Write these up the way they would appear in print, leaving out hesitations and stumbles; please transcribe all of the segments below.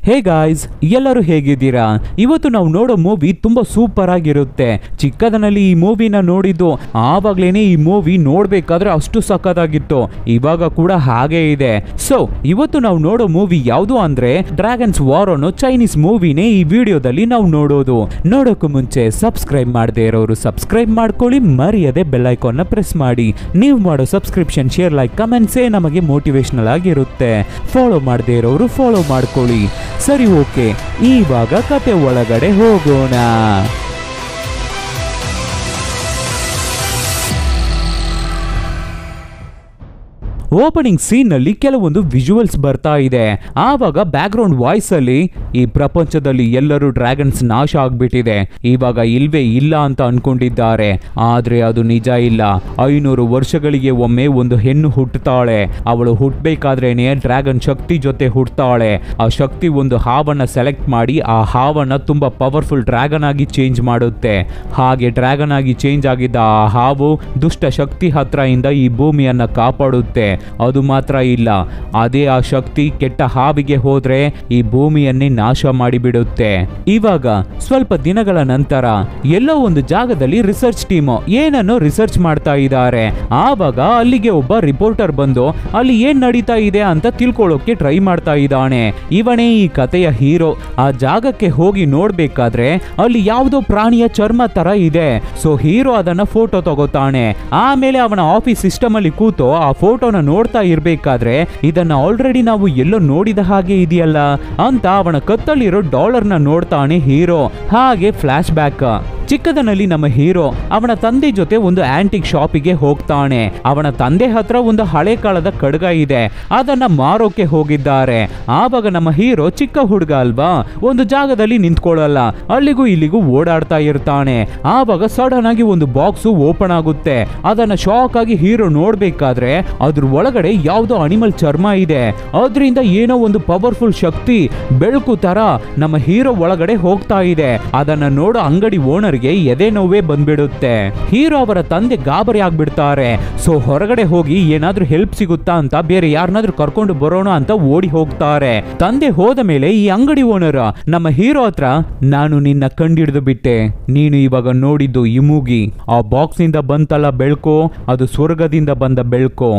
Hey guys, ಎಲ್ಲರೂ ಹೇಗಿದ್ದೀರಾ? ಇವತ್ತು ನಾವು ನೋಡೋ ಮೂವಿ ತುಂಬಾ ಸೂಪರ್ ಆಗಿರುತ್ತೆ. ಚಿಕ್ಕದನಲ್ಲಿ ಈ ಮೂವಿನ ನೋಡಿದ್ದು, ಆವಾಗ್ಲೇನೆ ಈ ಮೂವಿ ನೋಡ್ಬೇಕಾದ್ರೆ ಅಷ್ಟು ಸಖತ್ತಾಗಿತ್ತು. ಇವಾಗ ಕೂಡ ಹಾಗೆ ಇದೆ. ಸೊ ಇವತ್ತು ನಾವು ನೋಡೋ ಮೂವಿ ಯಾವುದು ಅಂದ್ರೆ ಡ್ರ್ಯಾಗನ್ಸ್ ವಾರ್ ಅನ್ನೋ ಚೈನೀಸ್ ಮೂವಿನೇ ಈ ವಿಡಿಯೋದಲ್ಲಿ ನಾವು ನೋಡೋದು. ನೋಡೋಕ್ಕೂ ಮುಂಚೆ ಸಬ್ಸ್ಕ್ರೈಬ್ ಮಾಡದೇ ಇರೋರು ಸಬ್ಸ್ಕ್ರೈಬ್ ಮಾಡ್ಕೊಳ್ಳಿ, ಮರೆಯದೆ ಬೆಲ್ ಐಕಾನ್ ನ ಪ್ರೆಸ್ ಮಾಡಿ. ನೀವು ಮಾಡೋ ಸಬ್ಸ್ಕ್ರಿಪ್ಷನ್, ಶೇರ್, ಲೈಕ್, ಕಮೆಂಟ್ಸೇ ನಮಗೆ ಮೋಟಿವೇಶನಲ್ ಆಗಿರುತ್ತೆ. ಫಾಲೋ ಮಾಡದೇ ಇರೋರು ಫಾಲೋ ಮಾಡ್ಕೊಳ್ಳಿ. ಸರಿ, ಓಕೆ, ಇವಾಗ ಕತೆ ಒಳಗಡೆ ಹೋಗೋಣ. ಓಪನಿಂಗ್ ಸೀನ್ ನಲ್ಲಿ ಕೆಲವೊಂದು ವಿಜುವಲ್ಸ್ ಬರ್ತಾ ಇದೆ. ಆವಾಗ ಬ್ಯಾಕ್ ಗ್ರೌಂಡ್ ವಾಯ್ಸ್ ಅಲ್ಲಿ ಈ ಪ್ರಪಂಚದಲ್ಲಿ ಎಲ್ಲರೂ ಡ್ರ್ಯಾಗನ್ಸ್ ನಾಶ ಆಗ್ಬಿಟ್ಟಿದೆ, ಇವಾಗ ಇಲ್ವೇ ಇಲ್ಲ ಅಂತ ಅನ್ಕೊಂಡಿದ್ದಾರೆ. ಆದ್ರೆ ಅದು ನಿಜ ಇಲ್ಲ. 500 ವರ್ಷಗಳಿಗೆ ಒಮ್ಮೆ ಒಂದು ಹೆಣ್ಣು ಹುಟ್ಟುತ್ತಾಳೆ. ಅವಳು ಹುಟ್ಟಬೇಕಾದ್ರೇನೆ ಡ್ರ್ಯಾಗನ್ ಶಕ್ತಿ ಜೊತೆ ಹುಟ್ಟುತ್ತಾಳೆ. ಆ ಶಕ್ತಿ ಒಂದು ಹಾವನ್ನ ಸೆಲೆಕ್ಟ್ ಮಾಡಿ ಆ ಹಾವನ್ನ ತುಂಬಾ ಪವರ್ಫುಲ್ ಡ್ರ್ಯಾಗನ್ ಆಗಿ ಚೇಂಜ್ ಮಾಡುತ್ತೆ. ಹಾಗೆ ಡ್ರ್ಯಾಗನ್ ಆಗಿ ಚೇಂಜ್ ಆಗಿದ್ದ ಆ ಹಾವು ದುಷ್ಟ ಶಕ್ತಿ ಹತ್ರ ಇಂದ ಈ ಭೂಮಿಯನ್ನ ಕಾಪಾಡುತ್ತೆ. ಅದು ಮಾತ್ರ ಇಲ್ಲ, ಅದೇ ಆ ಶಕ್ತಿ ಕೆಟ್ಟ ಹಾವಿಗೆ ಹೋದ್ರೆ ಈ ಭೂಮಿಯನ್ನೇ ನಾಶ ಮಾಡಿಬಿಡುತ್ತೆ. ಇವಾಗ ಸ್ವಲ್ಪ ದಿನಗಳ ನಂತರ ಎಲ್ಲೋ ಒಂದು ಜಾಗದಲ್ಲಿ ರಿಸರ್ಚ್ ಟೀಮ್ ಏನನ್ನೋ ರಿಸರ್ಚ್ ಮಾಡ್ತಾ ಇದ್ದಾರೆ. ಆವಾಗ ಅಲ್ಲಿಗೆ ಒಬ್ಬ ರಿಪೋರ್ಟರ್ ಬಂದು ಅಲ್ಲಿ ಏನ್ ನಡೀತಾ ಇದೆ ಅಂತ ತಿಳ್ಕೊಳ್ಳೋಕೆ ಟ್ರೈ ಮಾಡ್ತಾ ಇದ್ದಾನೆ. ಇವನೇ ಈ ಕಥೆಯ ಹೀರೋ. ಆ ಜಾಗಕ್ಕೆ ಹೋಗಿ ನೋಡ್ಬೇಕಾದ್ರೆ ಅಲ್ಲಿ ಯಾವುದೋ ಪ್ರಾಣಿಯ ಚರ್ಮ ತರ ಇದೆ. ಸೊ ಹೀರೋ ಅದನ್ನ ಫೋಟೋ ತಗೋತಾನೆ. ಆಮೇಲೆ ಅವನ ಆಫೀಸ್ ಸಿಸ್ಟಮ್ ಅಲ್ಲಿ ಕೂತು ಆ ಫೋಟೋನ ನೋಡ್ತಾ ಇರ್ಬೇಕಾದ್ರೆ ಇದನ್ನ ಆಲ್ರೆಡಿ ನಾವು ಎಲ್ಲೋ ನೋಡಿದ ಹಾಗೆ ಇದೆಯಲ್ಲ ಅಂತ ಅವನ ಕತ್ತಲ್ಲಿರೋ ಡಾಲರ್ನ ನೋಡ್ತಾನೆ ಹೀರೋ. ಹಾಗೆ ಫ್ಲಾಶ್ ಬ್ಯಾಕ್. ಚಿಕ್ಕದನಲ್ಲಿ ನಮ್ಮ ಹೀರೋ ಅವನ ತಂದೆ ಜೊತೆ ಒಂದು ಆಂಟಿಕ್ ಶಾಪಿಗೆ ಹೋಗ್ತಾನೆ. ಅವನ ತಂದೆ ಹತ್ರ ಒಂದು ಹಳೆ ಕಾಲದ ಖಡ್ಗ ಇದೆ, ಅದನ್ನ ಮಾರೋಕೆ ಹೋಗಿದ್ದಾರೆ. ಆವಾಗ ನಮ್ಮ ಹೀರೋ ಚಿಕ್ಕ ಹುಡುಗ ಅಲ್ವಾ, ಒಂದು ಜಾಗದಲ್ಲಿ ನಿಂತ್ಕೊಳ್ಳಲ್ಲ, ಅಲ್ಲಿಗೂ ಇಲ್ಲಿಗೂ ಓಡಾಡ್ತಾ ಇರ್ತಾನೆ. ಆವಾಗ ಸಡನ್ ಆಗಿ ಒಂದು ಬಾಕ್ಸ್ ಓಪನ್ ಆಗುತ್ತೆ. ಅದನ್ನ ಶಾಕ್ ಆಗಿ ಹೀರೋ ನೋಡ್ಬೇಕಾದ್ರೆ ಅದ್ರ ಒಳಗಡೆ ಯಾವುದೋ ಅನಿಮಲ್ ಚರ್ಮ ಇದೆ. ಅದರಿಂದ ಏನೋ ಒಂದು ಪವರ್ಫುಲ್ ಶಕ್ತಿ ಬೆಳಕು ತರ ನಮ್ಮ ಹೀರೋ ಒಳಗಡೆ ಹೋಗ್ತಾ ಇದೆ. ಅದನ್ನ ನೋಡೋ ಅಂಗಡಿ ಓನರ್ ಎದೆ ನೋವೇ ಬಂದ್ಬಿಡುತ್ತೆ. ಹೀರೋ ಅವರ ತಂದೆ ಗಾಬರಿ ಆಗ್ಬಿಡ್ತಾರೆ. ಸೊ ಹೊರಗಡೆ ಹೋಗಿ ಏನಾದ್ರೂ ಹೆಲ್ಪ್ ಸಿಗುತ್ತಾ ಅಂತ ಬೇರೆ ಯಾರನ್ನಾದ್ರೂ ಕರ್ಕೊಂಡು ಬರೋಣ ಅಂತ ಓಡಿ ಹೋಗ್ತಾರೆ. ತಂದೆ ಹೋದ ಮೇಲೆ ಈ ಅಂಗಡಿ ಓನರ್ ನಮ್ಮ ಹೀರೋ ಹತ್ರ, ನಾನು ನಿನ್ನ ಕಂಡಿಡಿದು ಬಿಟ್ಟೆ, ನೀನು ಇವಾಗ ನೋಡಿದ್ದು ಈ ಮೂಗಿ ಆ ಬಾಕ್ಸ್ ಇಂದ ಬಂತಲ್ಲ ಬೆಳ್ಕೋ, ಅದು ಸ್ವರ್ಗದಿಂದ ಬಂದ ಬೆಳ್ಕೋ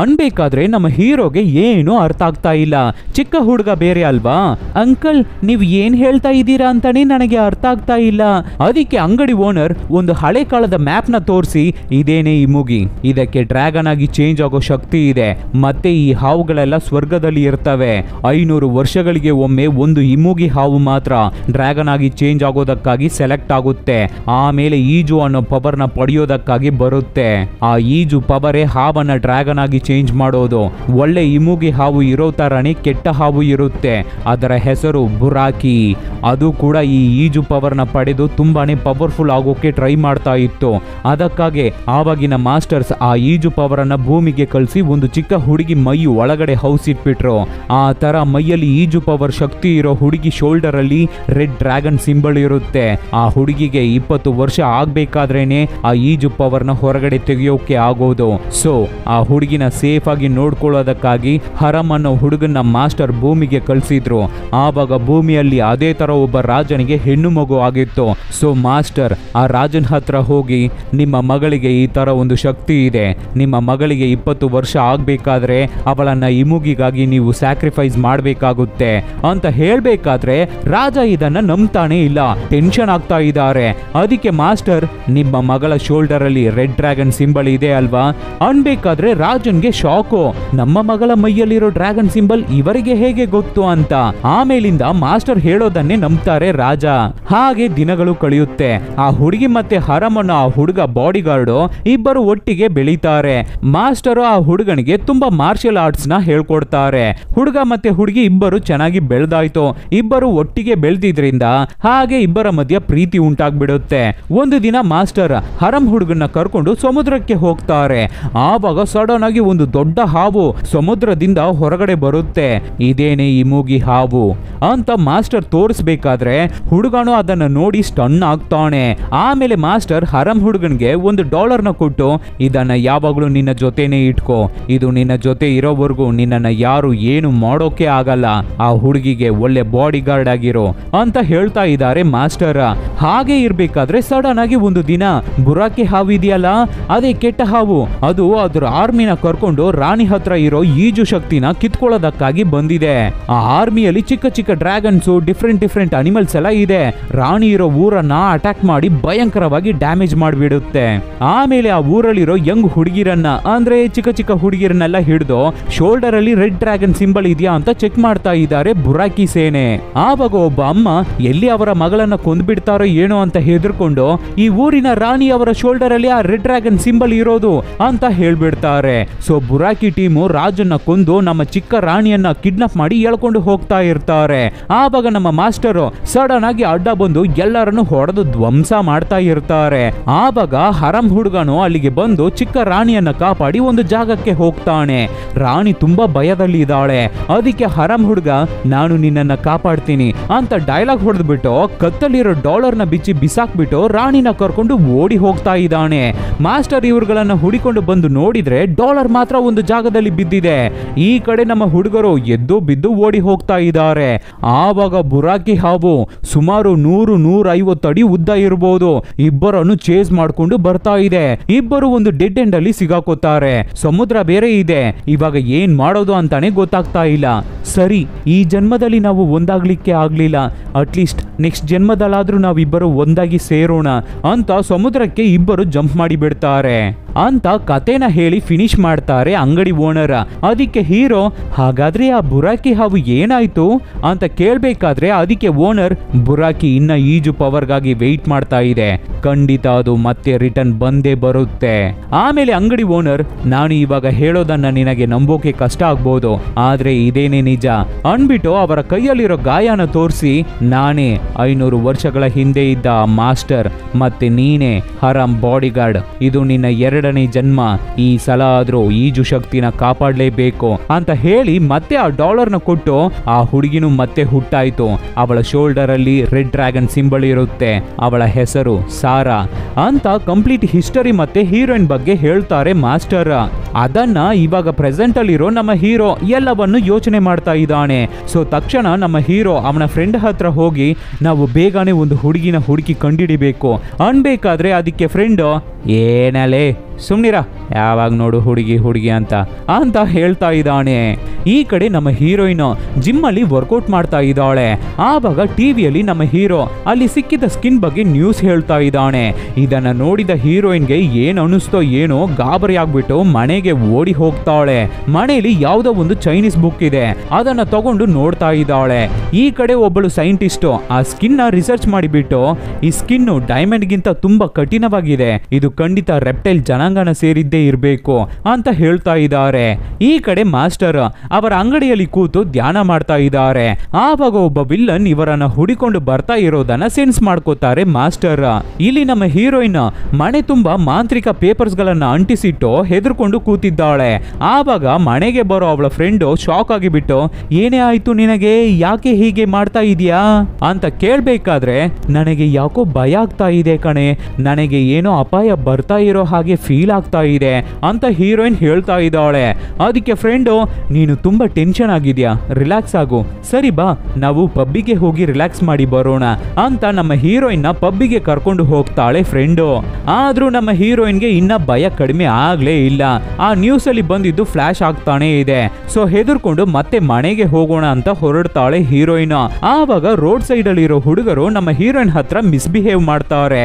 ಅನ್ಬೇಕಾದ್ರೆ ನಮ್ಮ ಹೀರೋಗೆ ಏನು ಅರ್ಥ ಆಗ್ತಾ ಇಲ್ಲ. ಚಿಕ್ಕ ಹುಡುಗ ಬೇರೆ ಅಲ್ವಾ. ಅಂಕಲ್, ನೀವು ಏನ್ ಹೇಳ್ತಾ ಇದ್ದೀರಾ ಅಂತಾನೆ ನನಗೆ ಅರ್ಥ ಆಗ್ತಾ ಇಲ್ಲ. ಅದಕ್ಕೆ ಅಂಗಡಿ ಓನರ್ ಒಂದು ಹಳೆ ಕಾಲದ ಮ್ಯಾಪ್ ನ ತೋರಿಸಿ, ಇದೇನೆ ಈ ಮೂಗಿ, ಇದಕ್ಕೆ ಡ್ರ್ಯಾಗನ್ ಆಗಿ ಚೇಂಜ್ ಆಗೋ ಶಕ್ತಿ ಇದೆ. ಮತ್ತೆ ಈ ಹಾವುಗಳೆಲ್ಲ ಸ್ವರ್ಗದಲ್ಲಿ ಇರ್ತವೆ. 500 ವರ್ಷಗಳಿಗೆ ಒಮ್ಮೆ ಒಂದು ಇಮೂಗಿ ಹಾವು ಮಾತ್ರ ಡ್ರ್ಯಾಗನ್ ಆಗಿ ಚೇಂಜ್ ಆಗೋದಕ್ಕಾಗಿ ಸೆಲೆಕ್ಟ್ ಆಗುತ್ತೆ. ಆಮೇಲೆ ಈಜು ಅನ್ನೋ ಪವರ್ ನ ಪಡೆಯೋದಕ್ಕಾಗಿ ಬರುತ್ತೆ. ಆ ಈಜು ಪವರೇ ಹಾವನ್ನ ಡ್ರ್ಯಾಗನ್ ಆಗಿ ಚೇಂಜ್ ಮಾಡೋದು. ಒಳ್ಳೆ ಇಮೂಗಿ ಹಾವು ಇರೋ ತರನೇ ಕೆಟ್ಟ ಹಾವು ಇರುತ್ತೆ, ಅದರ ಹೆಸರು ಬುರಾಕಿ. ಅದು ಕೂಡ ಈ ಈಜು ಪವರ್ ನ ಪಡೆದು ತುಂಬಾನೇ ಪವರ್ಫುಲ್ ಆಗೋಕೆ ಟ್ರೈ ಮಾಡ್ತಾ ಇತ್ತು. ಅದಕ್ಕಾಗಿ ಆವಾಗಿನ ಮಾಸ್ಟರ್ಸ್ ಆ ಈಜು ಪವರ್ ಅನ್ನ ಭೂಮಿಗೆ ಕಳಿಸಿ ಒಂದು ಚಿಕ್ಕ ಹುಡುಗಿ ಮೈ ಒಳಗಡೆ ಹೌಸ್ ಇಟ್ಬಿಟ್ರು. ಆ ತರ ಮೈಯಲ್ಲಿ ಈಜು ಪವರ್ ಶಕ್ತಿ ಇರೋ ಹುಡುಗಿ ಶೋಲ್ಡರ್ ಅಲ್ಲಿ ರೆಡ್ ಡ್ರ್ಯಾಗನ್ ಸಿಂಬಲ್ ಇರುತ್ತೆ. ಆ ಹುಡುಗಿಗೆ 20 ವರ್ಷ ಆಗ್ಬೇಕಾದ್ರೇನೆ ಆ ಈಜು ಪವರ್ ನ ಹೊರಗಡೆ ತೆಗೆಯೋಕೆ ಆಗೋದು. ಸೊ ಆ ಹುಡುಗಿನ ಸೇಫ್ ಆಗಿ ನೋಡ್ಕೊಳ್ಳೋದಕ್ಕಾಗಿ ಹರಮ್ ಅನ್ನೋ ಹುಡುಗನ ಮಾಸ್ಟರ್ ಭೂಮಿಗೆ ಕಳಿಸಿದ್ರು. ಆವಾಗ ಭೂಮಿಯಲ್ಲಿ ಅದೇ ತರ ಒಬ್ಬ ರಾಜನಿಗೆ ಹೆಣ್ಣು ಮಗು ಆಗಿತ್ತು. ಸೊ ಮಾಸ್ಟರ್ ಆ ರಾಜನ್ ಹತ್ರ ಹೋಗಿ, ನಿಮ್ಮ ಮಗಳಿಗೆ ಈ ತರ ಒಂದು ಶಕ್ತಿ ಇದೆ, ನಿಮ್ಮ ಮಗಳಿಗೆ 20 ವರ್ಷ ಆಗ್ಬೇಕಾದ್ರೆ ಅವಳನ್ನ ಇಮುಗಿಗಾಗಿ ನೀವು ಸ್ಯಾಕ್ರಿಫೈಸ್ ಮಾಡ್ಬೇಕಾಗುತ್ತೆ ಅಂತ ಹೇಳ್ಬೇಕಾದ್ರೆ ರಾಜ ಇದನ್ನ ನಂಬ್ತಾನೆ ಇಲ್ಲ, ಟೆನ್ಷನ್ ಆಗ್ತಾ ಇದ್ದಾರೆ. ಅದಕ್ಕೆ ಮಾಸ್ಟರ್, ನಿಮ್ಮ ಮಗಳ ಶೋಲ್ಡರ್ ಅಲ್ಲಿ ರೆಡ್ ಡ್ರ್ಯಾಗನ್ ಸಿಂಬಲ್ ಇದೆ ಅಲ್ವಾ ಅನ್ಬೇಕಾದ್ರೆ ರಾಜನ್ಗೆ ಶಾಕು. ನಮ್ಮ ಮಗಳ ಮೈಯಲ್ಲಿರೋ ಡ್ರ್ಯಾಗನ್ ಸಿಂಬಲ್ ಇವರಿಗೆ ಹೇಗೆ ಗೊತ್ತು ಅಂತ. ಆಮೇಲಿಂದ ಮಾಸ್ಟರ್ ಹೇಳೋದನ್ನೇ ನಂಬ್ತಾರೆ ರಾಜ. ಹಾಗೆ ದಿನಗಳು ಕಳೆಯುತ್ತೆ. ಆ ಹುಡುಗಿ ಮತ್ತೆ ಹರಮನ್ನ ಆ ಹುಡುಗ ಬಾಡಿ ಗಾರ್ಡು ಇಬ್ಬರು ಒಟ್ಟಿಗೆ ಬೆಳೀತಾರೆ. ಮಾಸ್ಟರ್ ಆ ಹುಡುಗನಿಗೆ ತುಂಬಾ ಮಾರ್ಷಲ್ ಆರ್ಟ್ಸ್ ನ ಹೇಳ್ಕೊಡ್ತಾರೆ. ಹುಡುಗ ಮತ್ತೆ ಹುಡುಗಿ ಇಬ್ಬರು ಚೆನ್ನಾಗಿ ಬೆಳೆದಾಯ್ತು. ಇಬ್ಬರು ಒಟ್ಟಿಗೆ ಬೆಳೆದಿದ್ರಿಂದ ಹಾಗೆ ಇಬ್ಬರ ಮಧ್ಯ ಪ್ರೀತಿ ಉಂಟಾಗ್ಬಿಡುತ್ತೆ. ಒಂದು ದಿನ ಮಾಸ್ಟರ್ ಹರಂ ಹುಡುಗನ್ನ ಕರ್ಕೊಂಡು ಸಮುದ್ರಕ್ಕೆ ಹೋಗ್ತಾರೆ. ಆವಾಗ ಸಡನ್ ಆಗಿ ಒಂದು ಒಂದು ದೊಡ್ಡ ಹಾವು ಸಮುದ್ರದಿಂದ ಹೊರಗಡೆ ಬರುತ್ತೆ. ಇದೇನೆ ಈ ಮೂಗಿ ಹಾವು ಅಂತ ಮಾಸ್ಟರ್ ತೋರಿಸ್ಬೇಕಾದ್ರೆ ಹುಡುಗನು ಅದನ್ನ ನೋಡಿ ಸ್ಟನ್ ಆಗ್ತಾನೆ. ಆಮೇಲೆ ಮಾಸ್ಟರ್ ಹರಂ ಹುಡುಗನ್ಗೆ $1 ಕೊಟ್ಟು ಇದನ್ನ ಯಾವಾಗ್ಲೂ ನಿನ್ನ ಜೊತೆನೆ ಇಟ್ಕೋ, ಇದು ನಿನ್ನ ಜೊತೆ ಇರೋವರೆಗೂ ನಿನ್ನನ್ನ ಯಾರು ಏನು ಮಾಡೋಕೆ ಆಗಲ್ಲ, ಆ ಹುಡುಗಿಗೆ ಒಳ್ಳೆ ಬಾಡಿ ಗಾರ್ಡ್ ಆಗಿರೋ ಅಂತ ಹೇಳ್ತಾ ಇದ್ದಾರೆ ಮಾಸ್ಟರ್. ಹಾಗೆ ಇರ್ಬೇಕಾದ್ರೆ ಸಡನ್ ಆಗಿ ಒಂದು ದಿನ ಬುರಾಕಿ ಹಾವು ಇದೆಯಲ್ಲ, ಅದೇ ಕೆಟ್ಟ ಹಾವು, ಅದು ಅದರ ಆರ್ಮಿನ ಕರ್ಕೊಂಡು ರಾಣಿ ಹತ್ರ ಇರೋ ಈಜು ಶಕ್ತಿನ ಕಿತ್ಕೊಳ್ಳೋದಕ್ಕಾಗಿ ಬಂದಿದೆ. ಆ ಆರ್ಮಿಯಲ್ಲಿ ಚಿಕ್ಕ ಚಿಕ್ಕ ಡ್ರ್ಯಾಗನ್ಸ್, ಡಿಫ್ರೆಂಟ್ ಅನಿಮಲ್ಸ್ ಎಲ್ಲ ಇದೆ. ರಾಣಿ ಇರೋ ಊರನ್ನ ಅಟ್ಯಾಕ್ ಮಾಡಿ ಭಯಂಕರವಾಗಿ ಡ್ಯಾಮೇಜ್ ಮಾಡಿಬಿಡುತ್ತೆ. ಆಮೇಲೆ ಆ ಊರಲ್ಲಿರೋ ಯಂಗ್ ಹುಡುಗಿರನ್ನ ಅಂದ್ರೆ ಚಿಕ್ಕ ಚಿಕ್ಕ ಹುಡುಗಿರನ್ನೆಲ್ಲ ಹಿಡಿದು ಶೋಲ್ಡರ್ ಅಲ್ಲಿ ರೆಡ್ ಡ್ರ್ಯಾಗನ್ ಸಿಂಬಲ್ ಇದೆಯಾ ಅಂತ ಚೆಕ್ ಮಾಡ್ತಾ ಇದ್ದಾರೆ ಬುರಾಕಿ ಸೇನೆ. ಆವಾಗ ಒಬ್ಬ ಅಮ್ಮ ಎಲ್ಲಿ ಅವರ ಮಗಳನ್ನ ಕೊಂದ್ಬಿಡ್ತಾರೋ ಏನೋ ಅಂತ ಹೆದರ್ಕೊಂಡು ಈ ಊರಿನ ರಾಣಿ ಅವರ ಶೋಲ್ಡರ್ ಅಲ್ಲಿ ಆ ರೆಡ್ ಡ್ರ್ಯಾಗನ್ ಸಿಂಬಲ್ ಇರೋದು ಅಂತ ಹೇಳ್ಬಿಡ್ತಾರೆ. ಸೊ ಬುರಾಕಿ ಟೀಮು ರಾಜನ್ನ ಕೊಂದು ನಮ್ಮ ಚಿಕ್ಕ ರಾಣಿಯನ್ನ ಕಿಡ್ನಾಪ್ ಮಾಡಿ ಎಳ್ಕೊಂಡು ಹೋಗ್ತಾ ಇರ್ತಾರೆ. ಆವಾಗ ನಮ್ಮ ಮಾಸ್ಟರ್ ಸಡನ್ ಆಗಿ ಅಡ್ಡ ಬಂದು ಎಲ್ಲರನ್ನು ಹೊಡೆದು ಧ್ವಂಸ ಮಾಡ್ತಾ ಇರ್ತಾರೆ. ಆವಾಗ ಹರಂ ಹುಡುಗನು ಅಲ್ಲಿಗೆ ಬಂದು ಚಿಕ್ಕ ರಾಣಿಯನ್ನ ಕಾಪಾಡಿ ಒಂದು ಜಾಗಕ್ಕೆ ಹೋಗ್ತಾನೆ. ರಾಣಿ ತುಂಬಾ ಭಯದಲ್ಲಿ ಇದ್ದಾಳೆ. ಅದಕ್ಕೆ ಹರಂ ಹುಡುಗ ನಾನು ನಿನ್ನನ್ನ ಕಾಪಾಡ್ತೀನಿ ಅಂತ ಡೈಲಾಗ್ ಹೊಡೆದ್ಬಿಟ್ಟು ಕತ್ತಲ್ಲಿರೋ $ನ ಬಿಚ್ಚಿ ಬಿಸಾಕ್ಬಿಟ್ಟು ರಾಣಿನ ಕರ್ಕೊಂಡು ಓಡಿ ಹೋಗ್ತಾ ಇದ್ದಾನೆ. ಮಾಸ್ಟರ್ ಇವ್ರುಗಳನ್ನ ಹುಡಿಕೊಂಡು ಬಂದು ನೋಡಿದ್ರೆ $, ಮಾತ್ರ ಒಂದು ಜಾಗದಲ್ಲಿ ಬಿದ್ದಿದೆ. ಈ ಕಡೆ ನಮ್ಮ ಹುಡುಗರು ಎದ್ದು ಬಿದ್ದು ಓಡಿ ಹೋಗ್ತಾ ಇದ್ದಾರೆ. ಆವಾಗ ಬುರಾಕಿ ಹಾವು ಸುಮಾರು 100-150 ಅಡಿ ಉದ್ದ ಇರಬಹುದು ಇಬ್ಬರನ್ನು ಚೇಸ್ ಮಾಡ್ಕೊಂಡು ಬರ್ತಾ ಇದೆ. ಇಬ್ಬರು ಒಂದು ಡೆಡ್ ಎಂಡ್ ಅಲ್ಲಿ ಸಿಗಾಕೋತಾರೆ. ಸಮುದ್ರ ಬೇರೆ ಇದೆ. ಇವಾಗ ಏನ್ ಮಾಡೋದು ಅಂತಾನೆ ಗೊತ್ತಾಗ್ತಾ ಇಲ್ಲ. ಸರಿ, ಈ ಜನ್ಮದಲ್ಲಿ ನಾವು ಒಂದಾಗ್ಲಿಕ್ಕೆ ಆಗ್ಲಿಲ್ಲ, ಅಟ್ಲೀಸ್ಟ್ ನೆಕ್ಸ್ಟ್ ಜನ್ಮದಲ್ಲಾದ್ರೂ ನಾವಿಬ್ಬರು ಒಂದಾಗಿ ಸೇರೋಣ ಅಂತ ಸಮುದ್ರಕ್ಕೆ ಇಬ್ಬರು ಜಂಪ್ ಮಾಡಿ ಬಿಡ್ತಾರೆ ಅಂತ ಕತೆನ ಹೇಳಿ ಫಿನಿಶ್ ಮಾಡ್ತಾರೆ ಅಂಗಡಿ ಓನರ್. ಅದಕ್ಕೆ ಹೀರೋ ಹಾಗಾದ್ರೆ ಆ ಬುರಾಕಿ ಹಾವು ಏನಾಯ್ತು ಅಂತ ಕೇಳ್ಬೇಕಾದ್ರೆ ಅದಕ್ಕೆ ಓನರ್ ಬುರಾಕಿ ಇನ್ನ ಈಜು ಪವರ್ಗಾಗಿ ವೆಯ್ಟ್ ಮಾಡ್ತಾ ಇದೆ, ಖಂಡಿತ ಅದು ಮತ್ತೆ ರಿಟರ್ನ್ ಬಂದೇ ಬರುತ್ತೆ. ಆಮೇಲೆ ಅಂಗಡಿ ಓನರ್ ನಾನು ಇವಾಗ ಹೇಳೋದನ್ನ ನಿನಗೆ ನಂಬೋಕೆ ಕಷ್ಟ ಆಗ್ಬೋದು, ಆದ್ರೆ ಇದೇನೇ ನಿಜ ಅನ್ಬಿಟ್ಟು ಅವರ ಕೈಯಲ್ಲಿರೋ ಗಾಯನ ತೋರಿಸಿ ನಾನೇ 500 ವರ್ಷಗಳ ಹಿಂದೆ ಇದ್ದ ಮಾಸ್ಟರ್ ಮತ್ತೆ ನೀನೇ ಹರಂ ಬಾಡಿಗಾರ್ಡ್, ಇದು ನಿನ್ನ 2ನೇ ಜನ್ಮ, ಈ ಸಲ ಆದ್ರೂ ಈಜು ಶಕ್ತಿನ ಕಾಪಾಡಲೇಬೇಕು ಅಂತ ಹೇಳಿ ಮತ್ತೆ ಆ $ನ ಕೊಟ್ಟು ಆ ಹುಡುಗಿನೂ ಮತ್ತೆ ಹುಟ್ಟಾಯ್ತು. ಅವಳ ಶೋಲ್ಡರ್ ಅಲ್ಲಿ ರೆಡ್ ಡ್ರ್ಯಾಗನ್ ಸಿಂಬಲ್ ಇರುತ್ತೆ. ಅವಳ ಹೆಸರು ಸಾರಾ ಅಂತ ಕಂಪ್ಲೀಟ್ ಹಿಸ್ಟರಿ ಮತ್ತೆ ಹೀರೋಯಿನ್ ಬಗ್ಗೆ ಹೇಳ್ತಾರೆ ಮಾಸ್ಟರ್. ಅದನ್ನ ಇವಾಗ ಪ್ರೆಸೆಂಟ್ ಅಲ್ಲಿರೋ ನಮ್ಮ ಹೀರೋ ಎಲ್ಲವನ್ನು ಯೋಚನೆ ಮಾಡ್ತಾ ಇದ್ದಾನೆ. ಸೊ ತಕ್ಷಣ ನಮ್ಮ ಹೀರೋ ಅವನ ಫ್ರೆಂಡ್ ಹತ್ರ ಹೋಗಿ ನಾವು ಬೇಗನೆ ಒಂದು ಹುಡುಗಿನ ಹುಡುಕಿ ಕಂಡಿಡಿಬೇಕು ಅನ್ಬೇಕಾದ್ರೆ ಅದಕ್ಕೆ ಫ್ರೆಂಡ್ ಏನಲೇ ಸುಮ್ನಿರ, ಯಾವಾಗ ನೋಡು ಹುಡುಗಿ ಅಂತ ಹೇಳ್ತಾ ಇದ್ದಾನೆ. ಈ ಕಡೆ ನಮ್ಮ ಹೀರೋಯಿನ್ ಜಿಮ್ ಅಲ್ಲಿ ವರ್ಕೌಟ್ ಮಾಡ್ತಾ ಇದ್ದಾಳೆ. ಆವಾಗ ಟಿವಿಯಲ್ಲಿ ನಮ್ಮ ಹೀರೋ ಅಲ್ಲಿ ಸಿಕ್ಕಿದ ಸ್ಕಿನ್ ಬಗ್ಗೆ ನ್ಯೂಸ್ ಹೇಳ್ತಾ ಇದ್ದಾನೆ. ಇದನ್ನ ನೋಡಿದ ಹೀರೋಯಿನ್ಗೆ ಏನ್ ಅನಿಸ್ತೋ ಏನೋ ಗಾಬರಿ ಆಗ್ಬಿಟ್ಟು ಮನೆಗೆ ಓಡಿ ಹೋಗ್ತಾಳೆ. ಮನೆಯಲ್ಲಿ ಯಾವ್ದೋ ಒಂದು ಚೈನೀಸ್ ಬುಕ್ ಇದೆ, ಅದನ್ನ ತಗೊಂಡು ನೋಡ್ತಾ ಇದ್ದಾಳೆ. ಈ ಕಡೆ ಒಬ್ಬಳು ಸೈಂಟಿಸ್ಟ್ ಆ ಸ್ಕಿನ್ ನ ರಿಸರ್ಚ್ ಮಾಡಿಬಿಟ್ಟು ಈ ಸ್ಕಿನ್ ಡೈಮಂಡ್ ಗಿಂತ ತುಂಬಾ ಕಠಿಣವಾಗಿದೆ, ಇದು ಖಂಡಿತ ರೆಪ್ಟೈಲ್ ಜನಾಂಗನ ಸೇರಿದ್ದೇ ಇರಬೇಕು ಅಂತ ಹೇಳ್ತಾ ಇದ್ದಾರೆ. ಈ ಕಡೆ ಮಾಸ್ಟರ್ ಅವರ ಅಂಗಡಿಯಲ್ಲಿ ಕೂತು ಧ್ಯಾನ ಮಾಡ್ತಾ ಇದ್ದಾರೆ. ಆವಾಗ ಒಬ್ಬ ವಿಲ್ಲನ್ ಇವರನ್ನ ಹುಡಿಕೊಂಡು ಬರ್ತಾ ಇರೋದನ್ನ ಸೆನ್ಸ್ ಮಾಡ್ಕೋತಾರೆ ಮಾಸ್ಟರ್. ಇಲ್ಲಿ ನಮ್ಮ ಹೀರೋಯಿನ್ ಮನೆ ತುಂಬಾ ಮಾಂತ್ರಿಕ ಪೇಪರ್ಸ್ ಗಳನ್ನ ಅಂಟಿಸಿಟ್ಟು ಹೆದರ್ಕೊಂಡು ಕೂತಿದ್ದಾಳೆ. ಆವಾಗ ಮನೆಗೆ ಬರೋ ಅವಳ ಫ್ರೆಂಡ್ ಶಾಕ್ ಆಗಿಬಿಟ್ಟು ಏನೇ ಆಯ್ತು ನಿನಗೆ, ಯಾಕೆ ಹೀಗೆ ಮಾಡ್ತಾ ಇದೀಯಾ ಅಂತ ಕೇಳ್ಬೇಕಾದ್ರೆ ನನಗೆ ಯಾಕೋ ಭಯ ಆಗ್ತಾ ಇದೆ ಕಣೆ, ನನಗೆ ಏನೋ ಅಪಾಯ ಬರ್ತಾ ಇರೋ ಹಾಗೆ ಫೀಲ್ ಆಗ್ತಾ ಇದೆ ಅಂತ ಹೀರೋಯಿನ್ ಹೇಳ್ತಾ ಇದ್ದಾಳೆ. ಅದಕ್ಕೆ ಫ್ರೆಂಡು ನೀನು ತುಂಬಾ ಟೆನ್ಷನ್ ಆಗಿದ್ಯಾ, ರಿಲ್ಯಾಕ್ಸ್ ಆಗು, ಸರಿ ಬಾ ನಾವು ಪಬ್ಬಿಗೆ ಹೋಗಿ ರಿಲ್ಯಾಕ್ಸ್ ಮಾಡಿ ಬರೋಣ ಅಂತ ನಮ್ಮ ಹೀರೋಯಿನ್ ನ ಪಬ್ಬಿಗೆ ಕರ್ಕೊಂಡು ಹೋಗ್ತಾಳೆ ಫ್ರೆಂಡು. ಆದ್ರೂ ನಮ್ಮ ಹೀರೋಯಿನ್ಗೆ ಇನ್ನ ಭಯ ಕಡಿಮೆ ಆಗ್ಲೇ ಇಲ್ಲ. ಆ ನ್ಯೂಸ್ ಅಲ್ಲಿ ಬಂದಿದ್ದು ಫ್ಲಾಶ್ ಆಗ್ತಾನೆ ಇದೆ. ಸೊ ಹೆದರ್ಕೊಂಡು ಮತ್ತೆ ಮನೆಗೆ ಹೋಗೋಣ ಅಂತ ಹೊರಡ್ತಾಳೆ ಹೀರೋಯಿನ್. ಆವಾಗ ರೋಡ್ ಸೈಡ್ ಅಲ್ಲಿ ಇರೋ ಹುಡುಗರು ನಮ್ಮ ಹೀರೋಯಿನ್ ಹತ್ರ ಮಿಸ್ಬಿಹೇವ್ ಮಾಡ್ತಾರೆ.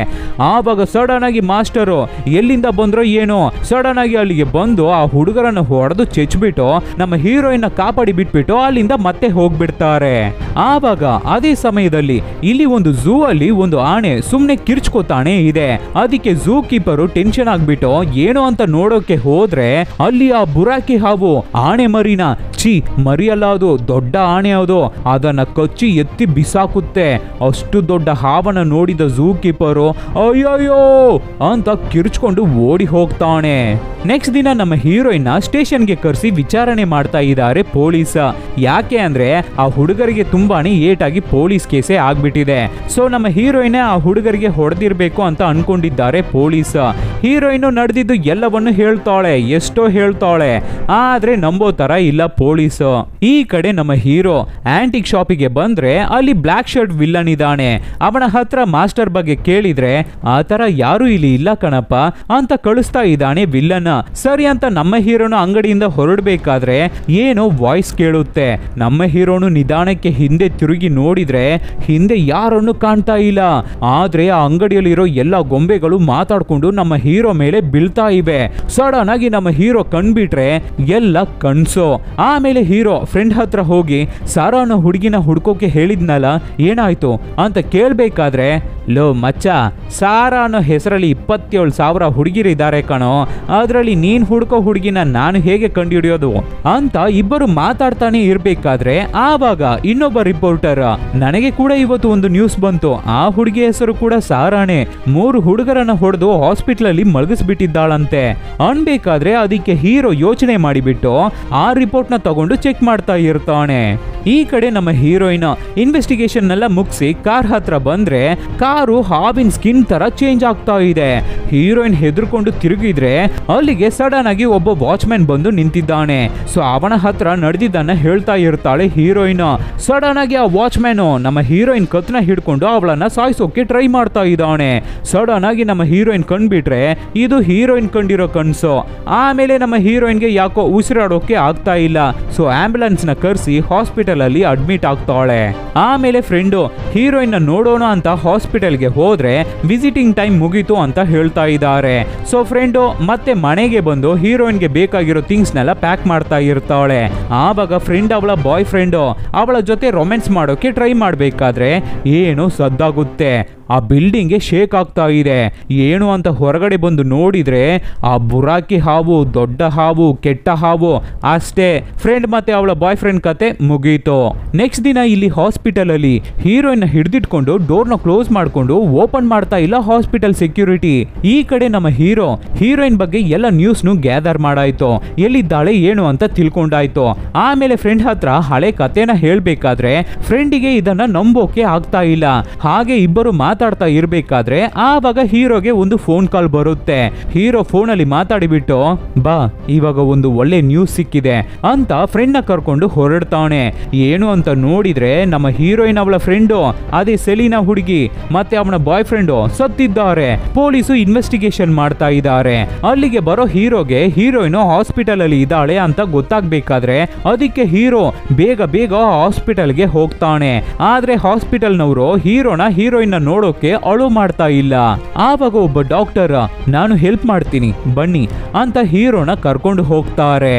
ಆವಾಗ ಸಡನ್ ಆಗಿ ಮಾಸ್ಟರು ಎಲ್ಲಿಂದ ಬಂದ್ರೋ ಏನೋ ಸಡನ್ ಆಗಿ ಅಲ್ಲಿಗೆ ಬಂದು ಆ ಹುಡುಗರನ್ನು ಹೊಡೆದು ಚೆಚ್ಬಿಟ್ಟು ನಮ್ಮ ಹೀರೋಯಿನ್ ಕಾಪಾಡಿ ಬಿಟ್ಬಿಟ್ಟು ಅಲ್ಲಿಂದ ಮತ್ತೆ ಹೋಗ್ಬಿಡ್ತಾರೆ. ಆವಾಗ ಅದೇ ಸಮಯದಲ್ಲಿ ಇಲ್ಲಿ ಒಂದು ಝೂ ಅಲ್ಲಿ ಒಂದು ಆನೆ ಸುಮ್ನೆ ಕಿರ್ಚ್ಕೋತಾನೆ ಇದೆ. ಅದಕ್ಕೆ ಝೂ ಕೀಪರು ಟೆನ್ಷನ್ ಆಗ್ಬಿಟ್ಟು ಏನೋ ಅಂತ ನೋಡೋಕೆ ಹೋದ್ರೆ ಅಲ್ಲಿ ಆ ಬುರಾಕಿ ಹಾವು ಆನೆ ಮರಿನ ಮರಿಯಲ್ಲ, ಅದು ದೊಡ್ಡ ಆನೆ, ಅದು ಅದನ್ನ ಕಚ್ಚಿ ಎತ್ತಿ ಬಿಸಾಕುತ್ತೆ. ಅಷ್ಟು ದೊಡ್ಡ ಹಾವನ್ನ ನೋಡಿದ ಝೂ ಕೀಪರು ಅಯ್ಯಯ್ಯೋ ಅಂತ ಕಿರ್ಚ್ಕೊಂಡು ಓಡಿ ಹೋಗ್ತಾನೆ. ನೆಕ್ಸ್ಟ್ ದಿನ ನಮ್ಮ ಹೀರೋಯಿನ್ ಸ್ಟೇಷನ್ಗೆ ಕರೆಸಿ ವಿಚಾರಣೆ ಮಾಡ್ತಾ ಇದ್ದಾರೆ ಪೊಲೀಸ್. ಯಾಕೆ ಅಂದ್ರೆ ಆ ಹುಡುಗರಿಗೆ ತುಂಬಾನೇ ಏಟಾಗಿ ಪೊಲೀಸ್ ಕೇಸೇ ಆಗ್ಬಿಟ್ಟಿದೆ. ಸೊ ನಮ್ಮ ಹೀರೋಯಿನ್ ಆ ಹುಡುಗರಿಗೆ ಹೊಡೆದಿರ್ಬೇಕು ಅಂತ ಅನ್ಕೊಂಡಿದ್ದಾರೆ ಪೊಲೀಸ್. ಹೀರೋಯಿನ್ ನಡೆದಿದ್ದು ಎಲ್ಲವನ್ನು ಹೇಳ್ತಾಳೆ, ಎಷ್ಟೋ ಹೇಳ್ತಾಳೆ, ಆದ್ರೆ ನಂಬೋ ತರ ಇಲ್ಲ ಪೊಲೀಸ್. ಈ ಕಡೆ ನಮ್ಮ ಹೀರೋ ಆಂಟಿಕ್ ಶಾಪಿಗೆ ಬಂದ್ರೆ ಅಲ್ಲಿ ಬ್ಲಾಕ್ ಶರ್ಟ್ ವಿಲ್ಲನ್ ಇದ್ದಾನೆ. ಅವನ ಹತ್ರ ಮಾಸ್ಟರ್ ಬಗ್ಗೆ ಕೇಳಿದ್ರೆ ಆ ತರ ಯಾರು ಇಲ್ಲಿ ಇಲ್ಲ ಕಣಪ್ಪ ಅಂತ ಕಳಿಸ್ತಾ ಇದ್ದಾನೆ ವಿಲ್ಲನ್. ಸರಿ ಅಂತ ನಮ್ಮ ಹೀರೋನು ಅಂಗಡಿಯಿಂದ ಹೊರಡಬೇಕಾದ್ರೆ ಏನೋ ವಾಯ್ಸ್ ಕೇಳುತ್ತೆ. ನಮ್ಮ ಹೀರೋನು ನಿಧಾನಕ್ಕೆ ಹಿಂದೆ ತಿರುಗಿ ನೋಡಿದ್ರೆ ಹಿಂದೆ ಯಾರನ್ನು ಕಾಣ್ತಾ ಇಲ್ಲ. ಆದ್ರೆ ಆ ಅಂಗಡಿಯಲ್ಲಿರೋ ಎಲ್ಲ ಗೊಂಬೆಗಳು ಮಾತಾಡ್ಕೊಂಡು ನಮ್ಮ ಹೀರೋ ಮೇಲೆ ಬೀಳ್ತಾ ಇವೆ. ಸಡನ್ ಆಗಿ ನಮ್ಮ ಹೀರೋ ಕಣ್ಬಿಟ್ರೆ ಎಲ್ಲ ಕಣ್ಸೋ. ಆಮೇಲೆ ಹೀರೋ ಫ್ರೆಂಡ್ ಹತ್ರ ಹೋಗಿ ಸಾರಾ ಅನ್ನೋ ಹುಡುಗಿನ ಹುಡ್ಕೋಕೆ ಹೇಳಿದ್ನಲ್ಲ ಏನಾಯ್ತು ಅಂತ ಕೇಳ್ಬೇಕಾದ್ರೆ, ಲೋ ಮಚ್ಚ, ಸಾರಾ ಅನ್ನೋ ಹೆಸರಲ್ಲಿ 27,000 ಹುಡುಗಿರಿದ್ದಾರೆ ಕಣೋ, ಅದರಲ್ಲಿ ನೀನ್ ಹುಡ್ಕೋ ಹುಡುಗಿನ ನಾನು ಹೇಗೆ ಕಂಡುಹಿಡಿಯೋದು ಅಂತ ಇಬ್ಬರು ಮಾತಾಡ್ತಾನೆ ಇರ್ಬೇಕಾದ್ರೆ ಆವಾಗ ಇನ್ನೊಬ್ಬ ರಿಪೋರ್ಟರ್, ನನಗೆ ಕೂಡ ಇವತ್ತು ಒಂದು ನ್ಯೂಸ್ ಬಂತು, ಆ ಹುಡುಗಿ ಹೆಸರು ಕೂಡ ಸಾರಾಣೆ, 3 ಹುಡುಗರನ್ನ ಹೊಡೆದು ಹಾಸ್ಪಿಟಲ್ ಅಲ್ಲಿ ಮಲಗಿಸ್ಬಿಟ್ಟಿದ್ದಾಳಂತೆ ಅನ್ಬೇಕಾದ್ರೆ ಅದಕ್ಕೆ ಹೀರೋ ಯೋಚನೆ ಮಾಡಿಬಿಟ್ಟು ಆ ರಿಪೋರ್ಟ್ ನ ತಗೊಂಡು ಚೆಕ್ ಮಾಡ್ತಾ ಇರ್ತಾನೆ. ಈ ಕಡೆ ನಮ್ಮ ಹೀರೋಯಿನ್ ಇನ್ವೆಸ್ಟಿಗೇಷನ್ ಎಲ್ಲ ಮುಗಿಸಿ ಕಾರ್ ಹತ್ರ ಬಂದ್ರೆ ಕಾರು ಹಾವಿನ ಸ್ಕಿನ್ ತರ ಚೇಂಜ್ ಆಗ್ತಾ ಇದೆ. ಹೀರೋಯಿನ್ ಹೆದರ್ಕೊಂಡು ತಿರುಗಿದ್ರೆ ಅಲ್ಲಿಗೆ ಸಡನ್ ಆಗಿ ಒಬ್ಬ ವಾಚ್ಮ್ಯಾನ್ ಬಂದು ನಿಂತಿದ್ದಾನೆ. ಸೊ ಅವನ ಹತ್ರ ನಡೆದಿದ್ದನ್ನ ಹೇಳ್ತಾ ಇರ್ತಾಳೆ ಹೀರೋಯಿನ್. ಸಡನ್ ಆಗಿ ಆ ವಾಚ್ಮ್ಯಾನ್ ನಮ್ಮ ಹೀರೋಯಿನ್ ಕತ್ನ ಹಿಡ್ಕೊಂಡು ಅವಳನ್ನ ಸಾಯಿಸೋಕೆ ಟ್ರೈ ಮಾಡ್ತಾ ಇದ್ದಾನೆ. ಸಡನ್ ಆಗಿ ನಮ್ಮ ಹೀರೋಯಿನ್ ಕಂಡ್ಬಿಟ್ರೆ ಇದು ಹೀರೋಯಿನ್ ಕಂಡಿರೋ ಕನ್ಸು. ಆಮೇಲೆ ನಮ್ಮ ಹೀರೋಯಿನ್ಗೆ ಯಾಕೋ ಉಸಿರಾಡೋಕೆ ಆಗ್ತಾ ಇಲ್ಲ. ಸೊ ಆಂಬ್ಯುಲೆನ್ಸ್ ನ ಕರೆಸಿ ಹಾಸ್ಪಿಟಲ್ ಅಲ್ಲಿ ಅಡ್ಮಿಟ್ ಆಗ್ತಾಳೆ. ಆಮೇಲೆ ಫ್ರೆಂಡು ಹೀರೋಯಿನ್ ನೋಡೋಣ ಅಂತ ಹಾಸ್ಪಿಟಲ್ಗೆ ಹೋದ್ರೆ ವಿಸಿಟಿಂಗ್ ಟೈಮ್ ಮುಗೀತು ಅಂತ ಹೇಳ್ತಾ ಇದ್ದಾರೆ. ಸೊ ಫ್ರೆಂಡು ಮತ್ತೆ ಮನೆಗೆ ಬಂದು ಹೀರೋಯಿನ್ಗೆ ಬೇಕಾಗಿರೋ ಥಿಂಗ್ಸ್ ನೆಲ್ಲ ಪ್ಯಾಕ್ ಮಾಡ್ತಾ ಇರ್ತಾಳೆ. ಆವಾಗ ಫ್ರೆಂಡ್ ಅವಳ ಬಾಯ್ ಫ್ರೆಂಡು ಅವಳ ಜೊತೆ ರೊಮ್ಯಾನ್ಸ್ ಮಾಡೋಕೆ ಟ್ರೈ ಮಾಡ್ಬೇಕಾದ್ರೆ ಏನೋ ಸದ್ದಾಗುತ್ತೆ. ಆ ಬಿಲ್ಡಿಂಗ್ಗೆ ಶೇಕ್ ಆಗ್ತಾ ಇದೆ. ಏನು ಅಂತ ಹೊರಗಡೆ ಬಂದು ನೋಡಿದ್ರೆ ಆ ಬುರಾಕಿ ಹಾವು, ದೊಡ್ಡ ಹಾವು, ಕೆಟ್ಟ ಹಾವು. ಅಷ್ಟೇ, ಫ್ರೆಂಡ್ ಮತ್ತೆ ಅವಳ ಬಾಯ್ ಫ್ರೆಂಡ್ ಕತೆ ಮುಗೀತು. ನೆಕ್ಸ್ಟ್ ದಿನ ಇಲ್ಲಿ ಹಾಸ್ಪಿಟಲ್ ಅಲ್ಲಿ ಹೀರೋಯಿನ್ ಹಿಡಿದಿಟ್ಕೊಂಡು ಡೋರ್ನ ಕ್ಲೋಸ್ ಮಾಡ್ಕೊಂಡು ಓಪನ್ ಮಾಡ್ತಾ ಇಲ್ಲ ಹಾಸ್ಪಿಟಲ್ ಸೆಕ್ಯೂರಿಟಿ. ಈ ಕಡೆ ನಮ್ಮ ಹೀರೋಯಿನ್ ಬಗ್ಗೆ ಎಲ್ಲ ನ್ಯೂಸ್ನು ಗ್ಯಾದರ್ ಮಾಡಾಯ್ತು, ಎಲ್ಲಿದ್ದಾಳೆ ಏನು ಅಂತ ತಿಳ್ಕೊಂಡಾಯ್ತು. ಆಮೇಲೆ ಫ್ರೆಂಡ್ ಹತ್ರ ಹಳೆ ಕತೆನ ಹೇಳ್ಬೇಕಾದ್ರೆ ಫ್ರೆಂಡಿಗೆ ಇದನ್ನ ನಂಬೋಕೆ ಆಗ್ತಾ ಇಲ್ಲ. ಹಾಗೆ ಇಬ್ಬರು ಮಾತಾಡ್ತಾ ಇರ್ಬೇಕಾದ್ರೆ ಆವಾಗ ಹೀರೋಗೆ ಒಂದು ಫೋನ್ ಕಾಲ್ ಬರುತ್ತೆ. ಹೀರೋ ಫೋನ್ ಅಲ್ಲಿ ಮಾತಾಡಿಬಿಟ್ಟು, ಬಾ ಇವಾಗ ಒಂದು ಒಳ್ಳೆ ನ್ಯೂಸ್ ಸಿಕ್ಕಿದೆ ಅಂತ ಫ್ರೆಂಡ್ ನ ಕರ್ಕೊಂಡು ಹೊರಡ್ತಾನೆ. ಏನು ಅಂತ ನೋಡಿದ್ರೆ ನಮ್ಮ ಹೀರೋಯಿನ್ ಅವಳ ಫ್ರೆಂಡು, ಅದೇ ಸೆಲಿನಾ ಹುಡುಗಿ ಮತ್ತೆ ಅವನ ಬಾಯ್ ಫ್ರೆಂಡು ಸತ್ತಿದ್ದಾರೆ. ಪೊಲೀಸು ಇನ್ವೆಸ್ಟಿಗೇಷನ್ ಮಾಡ್ತಾ ಇದ್ದಾರೆ. ಅಲ್ಲಿಗೆ ಬರೋ ಹೀರೋಗೆ ಹೀರೋಯಿನ್ ಹಾಸ್ಪಿಟಲ್ ಅಲ್ಲಿ ಇದ್ದಾಳೆ ಅಂತ ಗೊತ್ತಾಗ್ಬೇಕಾದ್ರೆ ಅದಕ್ಕೆ ಹೀರೋ ಬೇಗ ಬೇಗ ಹಾಸ್ಪಿಟಲ್ಗೆ ಹೋಗ್ತಾನೆ. ಆದ್ರೆ ಹಾಸ್ಪಿಟಲ್ ನವರು ಹೀರೋಯಿನ್ ನೋಡೋಕೆ ಅಳು ಮಾಡ್ತಾ ಇಲ್ಲ. ಆವಾಗ ಒಬ್ಬ ಡಾಕ್ಟರ್, ನಾನು ಹೆಲ್ಪ್ ಮಾಡ್ತೀನಿ ಬನ್ನಿ ಅಂತ ಹೀರೋನ ಕರ್ಕೊಂಡು ಹೋಗ್ತಾರೆ.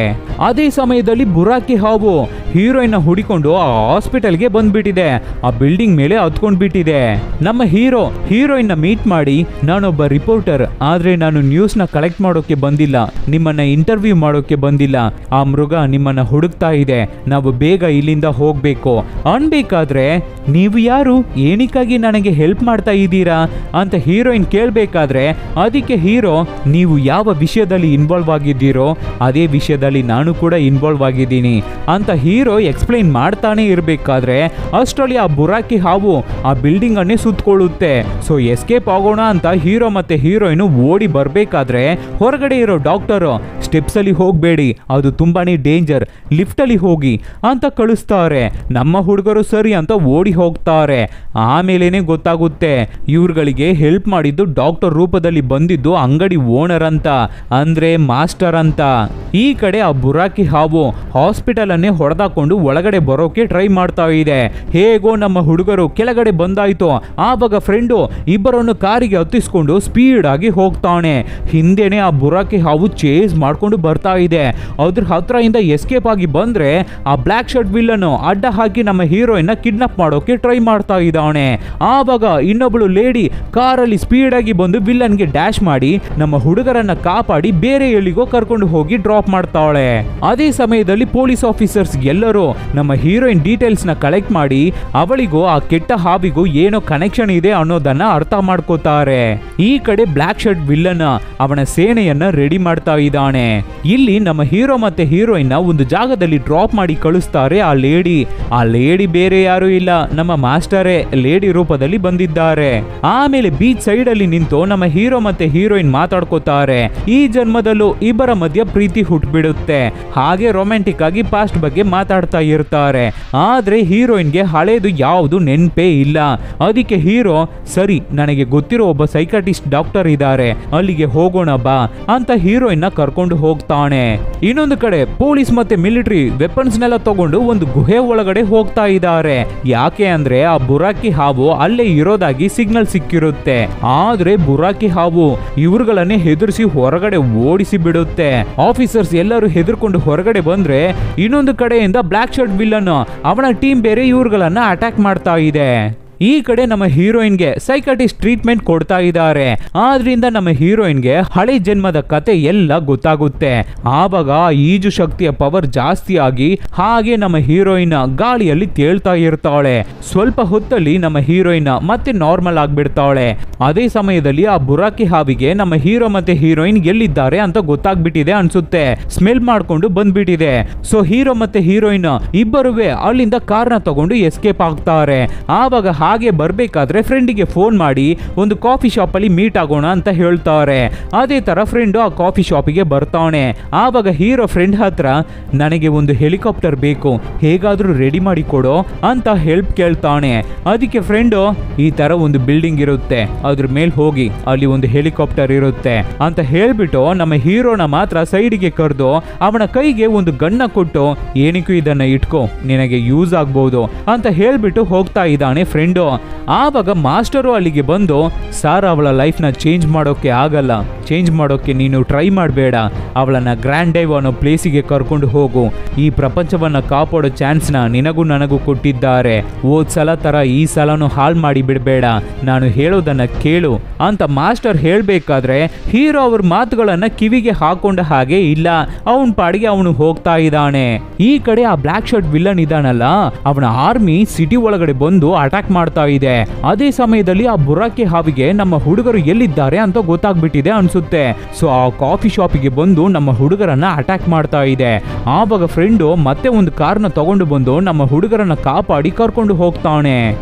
ಅದೇ ಸಮಯದಲ್ಲಿ ಬುರಾಕಿ ಹಾವು ಹೀರೋಯಿನ್ ಹುಡಿಕೊಂಡು ಆ ಹಾಸ್ಪಿಟಲ್ಗೆ ಬಂದ್ಬಿಟ್ಟಿದೆ. ಆ ಬಿಲ್ಡಿಂಗ್ ಮೇಲೆ ಹತ್ಕೊಂಡ್ಬಿಟ್ಟಿದೆ. ನಮ್ಮ ಹೀರೋಯಿನ್ ಮೀಟ್ ಮಾಡಿ, ನಾನೊಬ್ಬ ರಿಪೋರ್ಟರ್, ಆದ್ರೆ ನಾನು ನ್ಯೂಸ್ ನ ಕಲೆಕ್ಟ್ ಮಾಡೋಕೆ ಬಂದಿಲ್ಲ, ನಿಮ್ಮನ್ನ ಇಂಟರ್ವ್ಯೂ ಮಾಡೋಕೆ ಬಂದಿಲ್ಲ. ಆ ಮೃಗ ನಿಮ್ಮನ್ನ ಹುಡುಕ್ತಾ ಇದೆ, ನಾವು ಬೇಗ ಇಲ್ಲಿಂದ ಹೋಗ್ಬೇಕು ಅನ್ಬೇಕಾದ್ರೆ, ನೀವು ಯಾರು, ಏನಕ್ಕಾಗಿ ನನಗೆ ಹೆಲ್ಪ್ ಮಾಡ್ತಾ ಇದ್ದೀರಾ ಅಂತ ಹೀರೋಯಿನ್ ಕೇಳ್ಬೇಕಾದ್ರೆ ಅದಕ್ಕೆ ಹೀರೋ, ನೀವು ಯಾವ ವಿಷಯದಲ್ಲಿ ಇನ್ವಾಲ್ವ್ ಆಗಿದ್ದೀರೋ ಅದೇ ವಿಷಯದಲ್ಲಿ ನಾನು ಕೂಡ ಇನ್ವಾಲ್ವ್ ಆಗಿದ್ದೀನಿ ಅಂತ ಹೀರೋ ಎಕ್ಸ್ಪ್ಲೈನ್ ಮಾಡ್ತಾನೆ ಇರಬೇಕಾದ್ರೆ ಅಷ್ಟರಲ್ಲಿ ಆ ಬುರಾಕಿ ಹಾವು ಆ ಬಿಲ್ಡಿಂಗ್ ಅನ್ನೇ ಸುತ್ತಕೊಳ್ಳುತ್ತೆ. ಸೊ ಎಸ್ಕೇಪ್ ಆಗೋಣ ಅಂತ ಹೀರೋ ಮತ್ತೆ ಹೀರೋಯಿನ್ ಓಡಿ ಬರ್ಬೇಕಾದ್ರೆ ಹೊರಗಡೆ ಇರೋ ಡಾಕ್ಟರ್, ಸ್ಟೆಪ್ಸ್ ಅಲ್ಲಿ ಹೋಗ್ಬೇಡಿ, ಅದು ತುಂಬಾನೇ ಡೇಂಜರ್, ಲಿಫ್ಟ್ ಅಲ್ಲಿ ಹೋಗಿ ಅಂತ ಕಳಿಸ್ತಾರೆ. ನಮ್ಮ ಹುಡುಗರು ಸರಿ ಅಂತ ಓಡಿ ಹೋಗ್ತಾರೆ. ಆಮೇಲೇನೆ ಗೊತ್ತಾಗುತ್ತೆ ಇವ್ರುಗಳಿಗೆ ಹೆಲ್ಪ್ ಮಾಡಿದ್ದು ಡಾಕ್ಟರ್ ರೂಪದಲ್ಲಿ ಬಂದಿದ್ದು ಅಂಗಡಿ ಓನರ್ ಅಂತ, ಅಂದ್ರೆ ಮಾಸ್ಟರ್ ಅಂತ. ಈ ಕಡೆ ಆ ಬುರಾಕಿ ಹಾವು ಹಾಸ್ಪಿಟಲ್ ಅನ್ನೇ ಹೊಡೆದಾಕೊಂಡು ಒಳಗಡೆ ಬರೋಕೆ ಟ್ರೈ ಮಾಡ್ತಾ ಇದೆ. ಹೇಗೋ ನಮ್ಮ ಹುಡುಗರು ಕೆಳಗಡೆ ಬಂದಾಯ್ತು. ಆವಾಗ ಫ್ರೆಂಡು ಇಬ್ಬರನ್ನು ಕಾರಿಗೆ ಹತ್ತಿಸ್ಕೊಂಡು ಸ್ಪೀಡ್ ಆಗಿ ಹೋಗ್ತಾನೆ. ಹಿಂದೆನೆ ಆ ಬುರಾಕಿ ಹಾವು ಚೇಸ್ ಮಾಡ್ಕೊಂಡು ಬರ್ತಾ ಇದೆ. ಅದ್ರ ಹತ್ರದಿಂದ ಎಸ್ಕೇಪ್ ಆಗಿ ಬಂದ್ರೆ ಆ ಬ್ಲಾಕ್ ಶರ್ಟ್ ವಿಲ್ಲನ್ ಅಡ್ಡ ಹಾಕಿ ನಮ್ಮ ಹೀರೋಯಿನ್ ಕಿಡ್ನಾಪ್ ಮಾಡೋಕೆ ಟ್ರೈ ಮಾಡ್ತಾ ಇದ್ದಾನೆ. ಆವಾಗ ಇನ್ನೊಬ್ಳು ಲೇಡಿ ಕಾರಲ್ಲಿ ಸ್ಪೀಡ್ ಆಗಿ ಬಂದು ವಿಲ್ಲನ್ಗೆ ಡ್ಯಾಶ್ ಮಾಡಿ ನಮ್ಮ ಹುಡುಗರನ್ನ ಕಾಪಾಡಿ ಬೇರೆ ಎಲ್ಲಿಗೋ ಕರ್ಕೊಂಡು ಹೋಗಿ ಡ್ರಾಪ್ ಮಾಡ್ತಾಳೆ. ಅದೇ ಸಮಯದಲ್ಲಿ ಪೊಲೀಸ್ ಆಫೀಸರ್ಸ್ ಎಲ್ಲರೂ ನಮ್ಮ ಹೀರೋಯಿನ್ ಡೀಟೇಲ್ಸ್ ನ ಕಲೆಕ್ಟ್ ಮಾಡಿ ಅವಳಿಗೂ ಆ ಕೆಟ್ಟ ಹಾವಿಗೂ ಏನೋ ಕನೆಕ್ಷನ್ ಇದೆ ಅನ್ನೋದನ್ನ ಅರ್ಥ ಮಾಡ್ಕೋತಾರೆ. ಈ ಕಡೆ ಬ್ಲಾಕ್ ಶರ್ಟ್ ವಿಲ್ಲನ್ ಅವನ ಸೇನೆಯನ್ನ ರೆಡಿ ಮಾಡ್ತಾ ಇದ್ದಾನೆ. ಇಲ್ಲಿ ನಮ್ಮ ಹೀರೋ ಮತ್ತೆ ಹೀರೋಯಿನ್ ಒಂದು ಜಾಗದಲ್ಲಿ ಡ್ರಾಪ್ ಮಾಡಿ ಕಳಿಸ್ತಾರೆ. ಆ ಲೇಡಿ ಬೇರೆ ಯಾರು ಇಲ್ಲ, ನಮ್ಮ ಮಾಸ್ಟರೇ ಲೇಡಿ ರೂಪದಲ್ಲಿ ಬಂದಿದ್ದಾರೆ. ಆಮೇಲೆ ಬೀಚ್ ಸೈಡ್ ಅಲ್ಲಿ ನಿಂತು ನಮ್ಮ ಹೀರೋ ಮತ್ತೆ ಹೀರೋಯಿನ್ ಮಾತಾಡ್ಕೋತಾರೆ. ಈ ಜನ್ಮದಲ್ಲೂ ಇಬ್ಬರ ಮಧ್ಯ ಪ್ರೀತಿ ಹುಟ್ಬಿಡುತ್ತೆ. ಹಾಗೆ ರೊಮ್ಯಾಂಟಿಕ್ ಆಗಿ ಪಾಸ್ಟ್ ಬಗ್ಗೆ ಮಾತಾಡ್ತಾ ಇರ್ತಾರೆ. ಆದ್ರೆ ಹೀರೋಯಿನ್ಗೆ ಹಳೇದು ಯಾವುದು ನೆನ್ಪೇ ಇಲ್ಲ. ಅದಕ್ಕೆ ಹೀರೋ ಸರಿ ನನಗೆ ಗೊತ್ತಿರೋ ಒಬ್ಬ ಸೈಕಾಟಿಸ್ಟ್ ಡಾಕ್ಟರ್ ಇದ್ದಾರೆ, ಅಲ್ಲಿಗೆ ಹೋಗೋಣ ಬಾ ಅಂತ ಹೀರೋಯಿನ್ ಕರ್ಕೊಂಡು ಹೋಗ್ತಾನೆ. ಇನ್ನೊಂದು ಕಡೆ ಪೊಲೀಸ್ ಮತ್ತೆ ಮಿಲಿಟರಿ ವೆಪನ್ಸ್ ನೆಲ್ಲ ತಗೊಂಡು ಒಂದು ಗುಹೆ ಒಳಗಡೆ ಹೋಗ್ತಾ ಇದ್ದಾರೆ. ಯಾಕೆ ಅಂದ್ರೆ ಆ ಬುರಾಕಿ ಹಾವು ಅಲ್ಲೇ ಇರೋದಾಗಿ ಸಿಗ್ನಲ್ ಸಿಕ್ಕಿರುತ್ತೆ. ಆದ್ರೆ ಬುರಾಕಿ ಹಾವು ಇವ್ರುಗಳನ್ನೇ ಹೆದರ್ಸಿ ಹೊರಗಡೆ ಓಡಿಸಿ ಬಿಡುತ್ತೆ. ಆಫೀಸರ್ಸ್ ಎಲ್ಲರೂ ಹೆದರ್ಕೊಂಡು ಹೊರಗಡೆ ಬಂದ್ರೆ ಇನ್ನೊಂದು ಕಡೆಯಿಂದ ಬ್ಲಾಕ್ ಶರ್ಟ್ ವಿಲ್ಲನ್ ಅವನ ಟೀಮ್ ಬೇರೆ ಇವ್ರುಗಳನ್ನ ಅಟ್ಯಾಕ್ ಮಾಡ್ತಾ ಇದೆ. ಈ ಕಡೆ ನಮ್ಮ ಹೀರೋಯಿನ್ಗೆ ಸೈಕಾಟಿಸ್ಟ್ ಟ್ರೀಟ್ಮೆಂಟ್ ಕೊಡ್ತಾ ಇದ್ದಾರೆ. ಆದ್ರಿಂದ ನಮ್ಮ ಹೀರೋಯಿನ್ಗೆ ಹಳೆ ಜನ್ಮದ ಕತೆ ಎಲ್ಲ ಗೊತ್ತಾಗುತ್ತೆ. ಆವಾಗ ಈಜು ಶಕ್ತಿಯ ಪವರ್ ಜಾಸ್ತಿ ಆಗಿ ಹಾಗೆ ನಮ್ಮ ಹೀರೋಯಿನ್ ಗಾಳಿಯಲ್ಲಿ ತೇಳ್ತಾ ಇರ್ತಾಳೆ. ಸ್ವಲ್ಪ ಹೊತ್ತಲ್ಲಿ ನಮ್ಮ ಹೀರೋಯಿನ್ ಮತ್ತೆ ನಾರ್ಮಲ್ ಆಗ್ಬಿಡ್ತಾಳೆ. ಅದೇ ಸಮಯದಲ್ಲಿ ಆ ಬುರಾಕಿ ಹಾವಿಗೆ ನಮ್ಮ ಹೀರೋ ಮತ್ತೆ ಹೀರೋಯಿನ್ ಎಲ್ಲಿದ್ದಾರೆ ಅಂತ ಗೊತ್ತಾಗ್ಬಿಟ್ಟಿದೆ ಅನ್ಸುತ್ತೆ. ಸ್ಮೆಲ್ ಮಾಡ್ಕೊಂಡು ಬಂದ್ಬಿಟ್ಟಿದೆ. ಸೊ ಹೀರೋ ಮತ್ತೆ ಹೀರೋಯಿನ್ ಇಬ್ಬರುವೆ ಅಲ್ಲಿಂದ ಕಾರ್ನ ತಗೊಂಡು ಎಸ್ಕೇಪ್ ಆಗ್ತಾರೆ. ಆವಾಗ ಹಾಗೆ ಬರ್ಬೇಕಾದ್ರೆ ಫ್ರೆಂಡಿಗೆ ಫೋನ್ ಮಾಡಿ ಒಂದು ಕಾಫಿ ಶಾಪ್ ಅಲ್ಲಿ ಮೀಟ್ ಆಗೋಣ ಅಂತ ಹೇಳ್ತಾರೆ. ಅದೇ ತರ ಫ್ರೆಂಡ್ ಆ ಕಾಫಿ ಶಾಪಿಗೆ ಬರ್ತಾನೆ. ಆವಾಗ ಹೀರೋ ಫ್ರೆಂಡ್ ಹತ್ರ ನನಗೆ ಒಂದು ಹೆಲಿಕಾಪ್ಟರ್ ಬೇಕು, ಹೇಗಾದ್ರೂ ರೆಡಿ ಮಾಡಿ ಕೊಡೋ ಅಂತ ಹೆಲ್ಪ್ ಕೇಳ್ತಾನೆ. ಅದಕ್ಕೆ ಫ್ರೆಂಡ್ ಈ ತರ ಒಂದು ಬಿಲ್ಡಿಂಗ್ ಇರುತ್ತೆ, ಅದ್ರ ಮೇಲೆ ಹೋಗಿ ಅಲ್ಲಿ ಒಂದು ಹೆಲಿಕಾಪ್ಟರ್ ಇರುತ್ತೆ ಅಂತ ಹೇಳ್ಬಿಟ್ಟು ನಮ್ಮ ಹೀರೋನ ಮಾತ್ರ ಸೈಡ್ಗೆ ಕರೆದು ಅವನ ಕೈಗೆ ಒಂದು ಗನ್ನ ಕೊಟ್ಟು ಏನಕ್ಕೂ ಇದನ್ನ ಇಟ್ಕೋ ನಿನಗೆ ಯೂಸ್ ಆಗ್ಬಹುದು ಅಂತ ಹೇಳ್ಬಿಟ್ಟು ಹೋಗ್ತಾ ಇದ್ದಾನೆ ಫ್ರೆಂಡ್. ಆವಾಗ ಮಾಸ್ಟರು ಅಲ್ಲಿಗೆ ಬಂದು ಸಾರ್ ಅವಳ ಲೈಫ್ ನ ಚೇಂಜ್ ಮಾಡೋಕೆ ಆಗಲ್ಲ, ಚೇಂಜ್ ಮಾಡೋಕೆ ನೀನು ಟ್ರೈ ಮಾಡಬೇಡ, ಅವಳನ್ನ ಗ್ರ್ಯಾಂಡ್ ಡೈವ್ ಅನ್ನೋ ಪ್ಲೇಸಿಗೆ ಕರ್ಕೊಂಡು ಹೋಗು, ಈ ಪ್ರಪಂಚವನ್ನ ಕಾಪಾಡೋ ಚಾನ್ಸ್ ನ ನಿನಗೂ ನನಗೂ ಕೊಟ್ಟಿದ್ದಾರೆ, ಹೋದ್ ಸಲ ತರ ಈ ಸಲನು ಹಾಳು ಮಾಡಿ ಬಿಡಬೇಡ, ನಾನು ಹೇಳೋದನ್ನ ಕೇಳು ಅಂತ ಮಾಸ್ಟರ್ ಹೇಳ್ಬೇಕಾದ್ರೆ ಹೀರೋ ಅವ್ರ ಮಾತುಗಳನ್ನ ಕಿವಿಗೆ ಹಾಕೊಂಡ ಹಾಗೆ ಇಲ್ಲ, ಅವನ್ ಪಾಡಿಗೆ ಅವನು ಹೋಗ್ತಾ ಇದ್ದಾನೆ. ಈ ಕಡೆ ಆ ಬ್ಲಾಕ್ ಶರ್ಟ್ ವಿಲ್ಲನ್ ಇದಾನಲ್ಲ, ಅವನ ಆರ್ಮಿ ಸಿಟಿ ಒಳಗಡೆ ಬಂದು ಅಟ್ಯಾಕ್ ಮಾಡ್ತಾ ಇದೆ. ಅದೇ ಸಮಯದಲ್ಲಿ ಆ ಬುರಾಕಿ ಹಾವಿಗೆ ನಮ್ಮ ಹುಡುಗರು ಎಲ್ಲಿದ್ದಾರೆ ಅಂತ ಗೊತ್ತಾಗ್ಬಿಟ್ಟಿದೆ ಅನ್ಸುತ್ತೆ. ಸೊ ಆ ಕಾಫಿ ಶಾಪಿಗೆ ಬಂದು ನಮ್ಮ ಹುಡುಗರನ್ನ ಅಟ್ಯಾಕ್ ಮಾಡ್ತಾ ಇದೆ. ಆವಾಗ ಫ್ರೆಂಡು ಮತ್ತೆ ಒಂದು ಕಾರ್ನ ತಗೊಂಡು ಬಂದು ನಮ್ಮ ಹುಡುಗರನ್ನ ಕಾಪಾಡಿ ಕರ್ಕೊಂಡು ಹೋಗ್ತಾನೆ.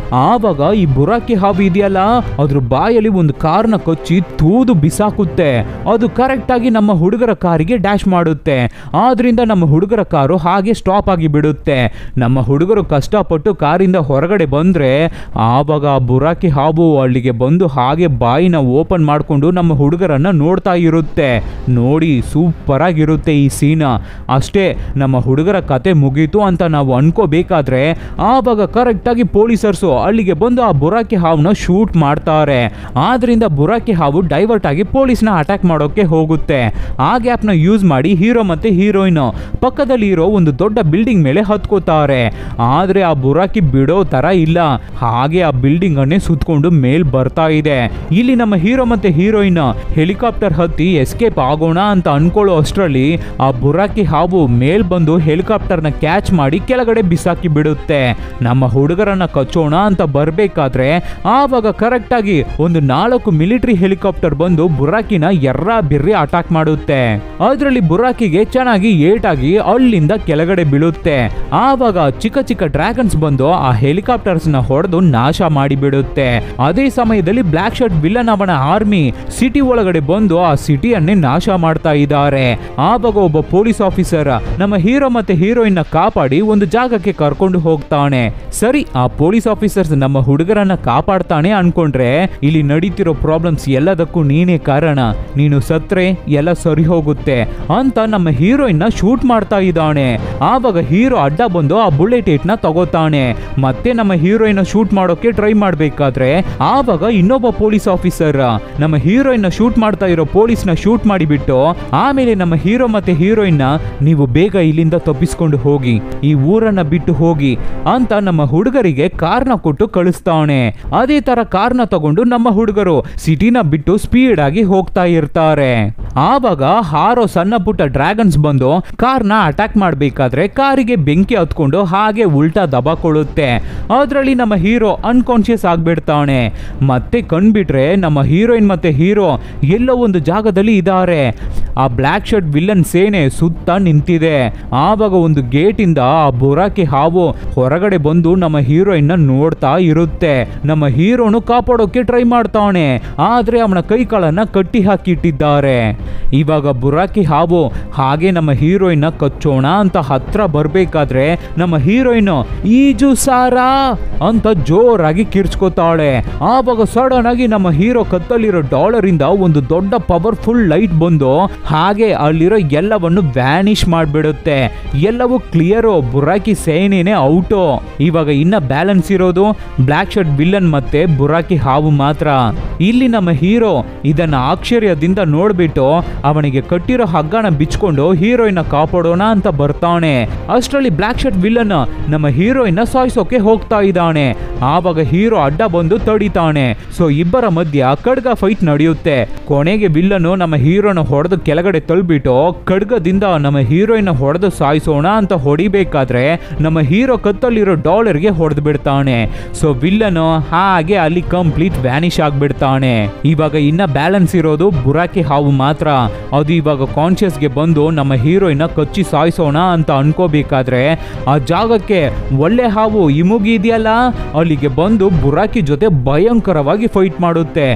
ಆವಾಗ ಈ ಬುರಾಕಿ ಹಾವು ಇದೆಯಲ್ಲ, ಅದ್ರ ಬಾಯಲ್ಲಿ ಒಂದು ಕಾರ್ನ ಕೊಚ್ಚಿ ತೂದು ಬಿಸಾಕುತ್ತೆ. ಅದು ಕರೆಕ್ಟ್ ಆಗಿ ನಮ್ಮ ಹುಡುಗರ ಕಾರಿಗೆ ಡ್ಯಾಶ್ ಮಾಡುತ್ತೆ. ಆದ್ರಿಂದ ನಮ್ಮ ಹುಡುಗರ ಕಾರು ಹಾಗೆ ಸ್ಟಾಪ್ ಆಗಿ ಬಿಡುತ್ತೆ. ನಮ್ಮ ಹುಡುಗರು ಕಷ್ಟಪಟ್ಟು ಕಾರಿಂದ ಹೊರಗಡೆ ಬಂದ್ರೆ ಆವಾಗ ಆ ಬುರಾಕಿ ಹಾವು ಅಲ್ಲಿಗೆ ಬಂದು ಹಾಗೆ ಬಾಯಿನ ಓಪನ್ ಮಾಡ್ಕೊಂಡು ನಮ್ಮ ಹುಡುಗರನ್ನ ನೋಡ್ತಾ ಇರುತ್ತೆ. ನೋಡಿ ಸೂಪರ್ ಆಗಿರುತ್ತೆ ಈ ಸೀನ್. ಅಷ್ಟೇ ನಮ್ಮ ಹುಡುಗರ ಕತೆ ಮುಗೀತು ಅಂತ ನಾವು ಅನ್ಕೋಬೇಕಾದ್ರೆ ಆವಾಗ ಕರೆಕ್ಟ್ ಆಗಿ ಪೊಲೀಸರ್ಸು ಅಲ್ಲಿಗೆ ಬಂದು ಆ ಬುರಾಕಿ ಹಾವನ್ನ ಶೂಟ್ ಮಾಡ್ತಾರೆ. ಆದ್ರಿಂದ ಬುರಾಕಿ ಹಾವು ಡೈವರ್ಟ್ ಆಗಿ ಪೊಲೀಸ್ನ ಅಟ್ಯಾಕ್ ಮಾಡೋಕೆ ಹೋಗುತ್ತೆ. ಆ ಗ್ಯಾಪ್ ನ ಯೂಸ್ ಮಾಡಿ ಹೀರೋ ಮತ್ತೆ ಹೀರೋಯಿನ್ ಪಕ್ಕದಲ್ಲಿ ಇರೋ ಒಂದು ದೊಡ್ಡ ಬಿಲ್ಡಿಂಗ್ ಮೇಲೆ ಹತ್ಕೋತಾರೆ. ಆದ್ರೆ ಆ ಬುರಾಕಿ ಬಿಡೋ ತರ ಇಲ್ಲ, ಹಾಗೆ ಆ ಬಿಲ್ಡಿಂಗ್ ಅನ್ನೇ ಸುತ್ತಕೊಂಡು ಮೇಲ್ ಬರ್ತಾ ಇದೆ. ಇಲ್ಲಿ ನಮ್ಮ ಹೀರೋ ಮತ್ತೆ ಹೀರೋಯಿನ್ ಹೆಲಿಕಾಪ್ಟರ್ ಹತ್ತಿ ಎಸ್ಕೇಪ್ ಆಗೋಣ ಅಂತ ಅನ್ಕೊಳ್ಳೋ ಅಷ್ಟರಲ್ಲಿ ಆ ಬುರಾಕಿ ಹಾವು ಮೇಲ್ ಬಂದು ಹೆಲಿಕಾಪ್ಟರ್ ನ ಕ್ಯಾಚ್ ಮಾಡಿ ಕೆಳಗಡೆ ಬಿಸಾಕಿ ಬಿಡುತ್ತೆ. ನಮ್ಮ ಹುಡುಗರನ್ನ ಕಚ್ಚೋಣ ಅಂತ ಬರ್ಬೇಕಾದ್ರೆ ಆವಾಗ ಕರೆಕ್ಟ್ ಆಗಿ ಒಂದು 4 ಮಿಲಿಟರಿ ಹೆಲಿಕಾಪ್ಟರ್ ಬಂದು ಬುರಾಕಿನ ಎರ್ರಾ ಬಿರ್ರಿ ಅಟ್ಯಾಕ್ ಮಾಡುತ್ತೆ. ಅದರಲ್ಲಿ ಬುರಾಕಿಗೆ ಚೆನ್ನಾಗಿ ಏಟಾಗಿ ಅಲ್ಲಿಂದ ಕೆಳಗಡೆ ಬೀಳುತ್ತೆ. ಆವಾಗ ಚಿಕ್ಕ ಚಿಕ್ಕ ಡ್ರ್ಯಾಗನ್ಸ್ ಬಂದು ಆ ಹೆಲಿಕಾಪ್ಟರ್ಸ್ ನ ಹೊಡೆದು ನಾಶ ಮಾಡಿಬಿಡುತ್ತೆ. ಅದೇ ಸಮಯದಲ್ಲಿ ಬ್ಲಾಕ್ ಶರ್ಟ್ ವಿಲ್ಲನ್ ಅವನ ಆರ್ಮಿ ಸಿಟಿ ಒಳಗಡೆ ಬಂದು ಆ ಸಿಟಿಯನ್ನೇ ನಾಶ ಮಾಡ್ತಾ ಇದ್ದಾರೆ. ಆವಾಗ ಒಬ್ಬ ಪೊಲೀಸ್ ಆಫೀಸರ್ ನಮ್ಮ ಹೀರೋ ಮತ್ತೆ ಹೀರೋಯಿನ್ ಕಾಪಾಡಿ ಒಂದು ಜಾಗಕ್ಕೆ ಕರ್ಕೊಂಡು ಹೋಗ್ತಾನೆ. ಸರಿ, ಆ ಪೊಲೀಸ್ ಆಫೀಸರ್ಸ್ ನಮ್ಮ ಹುಡುಗರನ್ನ ಕಾಪಾಡ್ತಾನೆ ಅನ್ಕೊಂಡ್ರೆ ಇಲ್ಲಿ ನಡೀತಿರೋ ಪ್ರಾಬ್ಲಮ್ಸ್ ಎಲ್ಲದಕ್ಕೂ ನೀನೇ ಕಾರಣ, ನೀನು ಸತ್ರೆ ಎಲ್ಲ ಸರಿ ಹೋಗುತ್ತೆ ಅಂತ ನಮ್ಮ ಹೀರೋಯಿನ್ ಶೂಟ್ ಮಾಡ್ತಾ ಇದ್ದಾನೆ. ಆವಾಗ ಹೀರೋ ಅಡ್ಡ ಬಂದು ಆ ಬುಲೆಟ್ ಏಟ್ ನ ತಗೋತಾನೆ. ಮತ್ತೆ ನಮ್ಮ ಹೀರೋಯಿನ್ ಶೂಟ್ ಮಾಡೋಕೆ ಟ್ರೈ ಮಾಡ್ಬೇಕಾದ್ರೆ ಆವಾಗ ಇನ್ನೊಬ್ಬ ಪೊಲೀಸ್ ಆಫೀಸರ್ ನಮ್ಮ ಹೀರೋಯಿನ್ ನ ಶೂಟ್ ಮಾಡ್ತಾ ಇರೋ ಪೊಲೀಸ್ ನ ಶೂಟ್ ಮಾಡಿಬಿಟ್ಟು ಆಮೇಲೆ ನಮ್ಮ ಹೀರೋ ಮತ್ತೆ ಹೀರೋಯಿನ್ ನೀವು ಬೇಗ ಇಲ್ಲಿಂದ ತಪ್ಪಿಸ್ಕೊಂಡು ಹೋಗಿ, ಈ ಊರನ್ನ ಬಿಟ್ಟು ಹೋಗಿ ಅಂತ ನಮ್ಮ ಹುಡುಗರಿಗೆ ಕಾರ್ನ ಕೊಟ್ಟು ಕಳಿಸ್ತಾವನೆ. ಅದೇ ತರ ಕಾರ್ನ ತಗೊಂಡು ನಮ್ಮ ಹುಡುಗರು ಸಿಟಿನ ಬಿಟ್ಟು ಸ್ಪೀಡ್ ಆಗಿ ಹೋಗ್ತಾ ಇರ್ತಾರೆ. ಆವಾಗ ಹಾರೋ ಸಣ್ಣ ಪುಟ್ಟ ಡ್ರ್ಯಾಗನ್ಸ್ ಬಂದು ಕಾರ್ನ ಅಟ್ಯಾಕ್ ಮಾಡ್ಬೇಕಾದ್ರೆ ಕಾರಿಗೆ ಬೆಂಕಿ ಹತ್ಕೊಂಡು ಹಾಗೆ ಉಲ್ಟಾ ದಬಾಕೊಳ್ಳುತ್ತೆ. ಅದರಲ್ಲಿ ನಮ್ಮ ಹೀರೋ ಅನ್ಕಾನ್ಶಿಯಸ್ ಆಗ್ಬಿಡ್ತಾವನೆ. ಮತ್ತೆ ಕಣ್ಬಿಟ್ರೆ ನಮ್ಮ ಹೀರೋಯಿನ್ ಮತ್ತೆ ಹೀರೋ ಎಲ್ಲೋ ಒಂದು ಜಾಗದಲ್ಲಿ ಇದ್ದಾರೆ. ಆ ಬ್ಲ್ಯಾಕ್ ಶರ್ಟ್ ವಿಲ್ಲನ್ ಸೇನೆ ಸುತ್ತ ನಿಂತಿದೆ. ಆವಾಗ ಒಂದು ಗೇಟ್ ಇಂದ ಆ ಬುರಾಕಿ ಹಾವು ಹೊರಗಡೆ ಬಂದು ನಮ್ಮ ಹೀರೋಯಿನ್ ನೋಡ್ತಾ ಇರುತ್ತೆ. ನಮ್ಮ ಹೀರೋನು ಕಾಪಾಡೋಕೆ ಟ್ರೈ ಮಾಡ್ತಾವನೆ, ಆದ್ರೆ ಅವನ ಕೈಕಾಲನ್ನ ಕಟ್ಟಿ ಹಾಕಿಟ್ಟಿದ್ದಾರೆ. ಇವಾಗ ಬುರಾಕಿ ಹಾವು ಹಾಗೆ ನಮ್ಮ ಹೀರೋಯಿನ್ ಕಚ್ಚೋಣ ಅಂತ ಹತ್ರ ಬರ್ಬೇಕಾದ್ರೆ ನಮ್ಮ ಹೀರೋಯಿನ್ ಈಜು ಸಾರಾ ಅಂತ ಜೋರಾಗಿ ಕಿರ್ಚ್ಕೋತಾಳೆ. ಆವಾಗ ಸಡನ್ ಆಗಿ ನಮ್ಮ ಹೀರೋ ಕತ್ತಲ್ಲಿರೋ ಡಾಲರ್ ಇಂದ ಒಂದು ದೊಡ್ಡ ಪವರ್ಫುಲ್ ಲೈಟ್ ಬಂದು ಹಾಗೆ ಅಲ್ಲಿರೋ ಎಲ್ಲವನ್ನು ವ್ಯಾನಿಶ್ ಮಾಡ್ಬಿಡುತ್ತೆ. ಎಲ್ಲವೂ ಕ್ಲಿಯರು, ಬುರಾಕಿ ಸೇನೆನೇ ಔಟು. ಇವಾಗ ಇನ್ನ ಬ್ಯಾಲೆನ್ಸ್ ಇರೋದು ಬ್ಲ್ಯಾಕ್ ಶರ್ಟ್ ವಿಲ್ಲನ್ ಮತ್ತೆ ಬುರಾಕಿ ಹಾವು ಮಾತ್ರ. ಇಲ್ಲಿ ನಮ್ಮ ಹೀರೋ ಇದನ್ನ ಆಶ್ಚರ್ಯದಿಂದ ನೋಡ್ಬಿಟ್ಟು ಅವನಿಗೆ ಕಟ್ಟಿರೋ ಹಗ್ಗನ ಬಿಚ್ಕೊಂಡು ಹೀರೋಯಿನ್ ಕಾಪಾಡೋಣ ಅಂತ ಬರ್ತಾನೆ. ಅಷ್ಟರಲ್ಲಿ ಬ್ಲ್ಯಾಕ್ ಶರ್ಟ್ ವಿಲ್ಲನ್ ನಮ್ಮ ಹೀರೋಯಿನ್ ಸಾಯಿಸೋಕೆ ಹೋಗ್ತಾ ಇದ್ದಾನೆ. ಆವಾಗ ಹೀರೋ ಅಡ್ಡ ಬಂದು ತಡಿತಾನೆ. ಸೊ ಇಬ್ಬರ ಮಧ್ಯ ಖಡ್ಗ ಫೈಟ್ ನಡೆಯುತ್ತೆ. ಕೊನೆಗೆ ವಿಲ್ಲನು ನಮ್ಮ ಹೀರೋನ ಹೊಡೆದು ಕೆಳಗಡೆ ತಳ್ಬಿಟ್ಟು ಖಡ್ಗದಿಂದ ನಮ್ಮ ಹೀರೋಯಿನ್ ಹೊಡೆದು ಸಾಯಿಸೋಣ ಅಂತ ಹೊಡಿಬೇಕಾದ್ರೆ ನಮ್ಮ ಹೀರೋ ಕತ್ತಲ್ಲಿರೋ ಡಾಲರ್ಗೆ ಹೊಡೆದು ಬಿಡ್ತಾನೆ. ಸೊ ವಿಲ್ಲನು ಹಾಗೆ ಅಲ್ಲಿ ಕಂಪ್ಲೀಟ್ ವ್ಯಾನಿಶ್ ಆಗ್ಬಿಡ್ತಾನೆ. ಇವಾಗ ಇನ್ನ ಬ್ಯಾಲೆನ್ಸ್ ಇರೋದು ಬುರಾಕಿ ಹಾವು ಮಾತ್ರ. ಅದು ಇವಾಗ ಕಾನ್ಶಿಯಸ್ಗೆ ಬಂದು ನಮ್ಮ ಹೀರೋಯಿನ್ ಕಚ್ಚಿ ಸಾಯಿಸೋಣ ಅಂತ ಅನ್ಕೋಬೇಕಾದ್ರೆ ಆ ಜಾಗಕ್ಕೆ ಒಳ್ಳೆ ಹಾವು ಇಮುಗಿ ಇದೆಯಲ್ಲ ಅಲ್ಲಿಗೆ ಬಂದು ಬುರಾಕಿ ಜೊತೆ ಭಯಂಕರವಾಗಿ ಫೈಟ್ ಮಾಡುತ್ತೆ.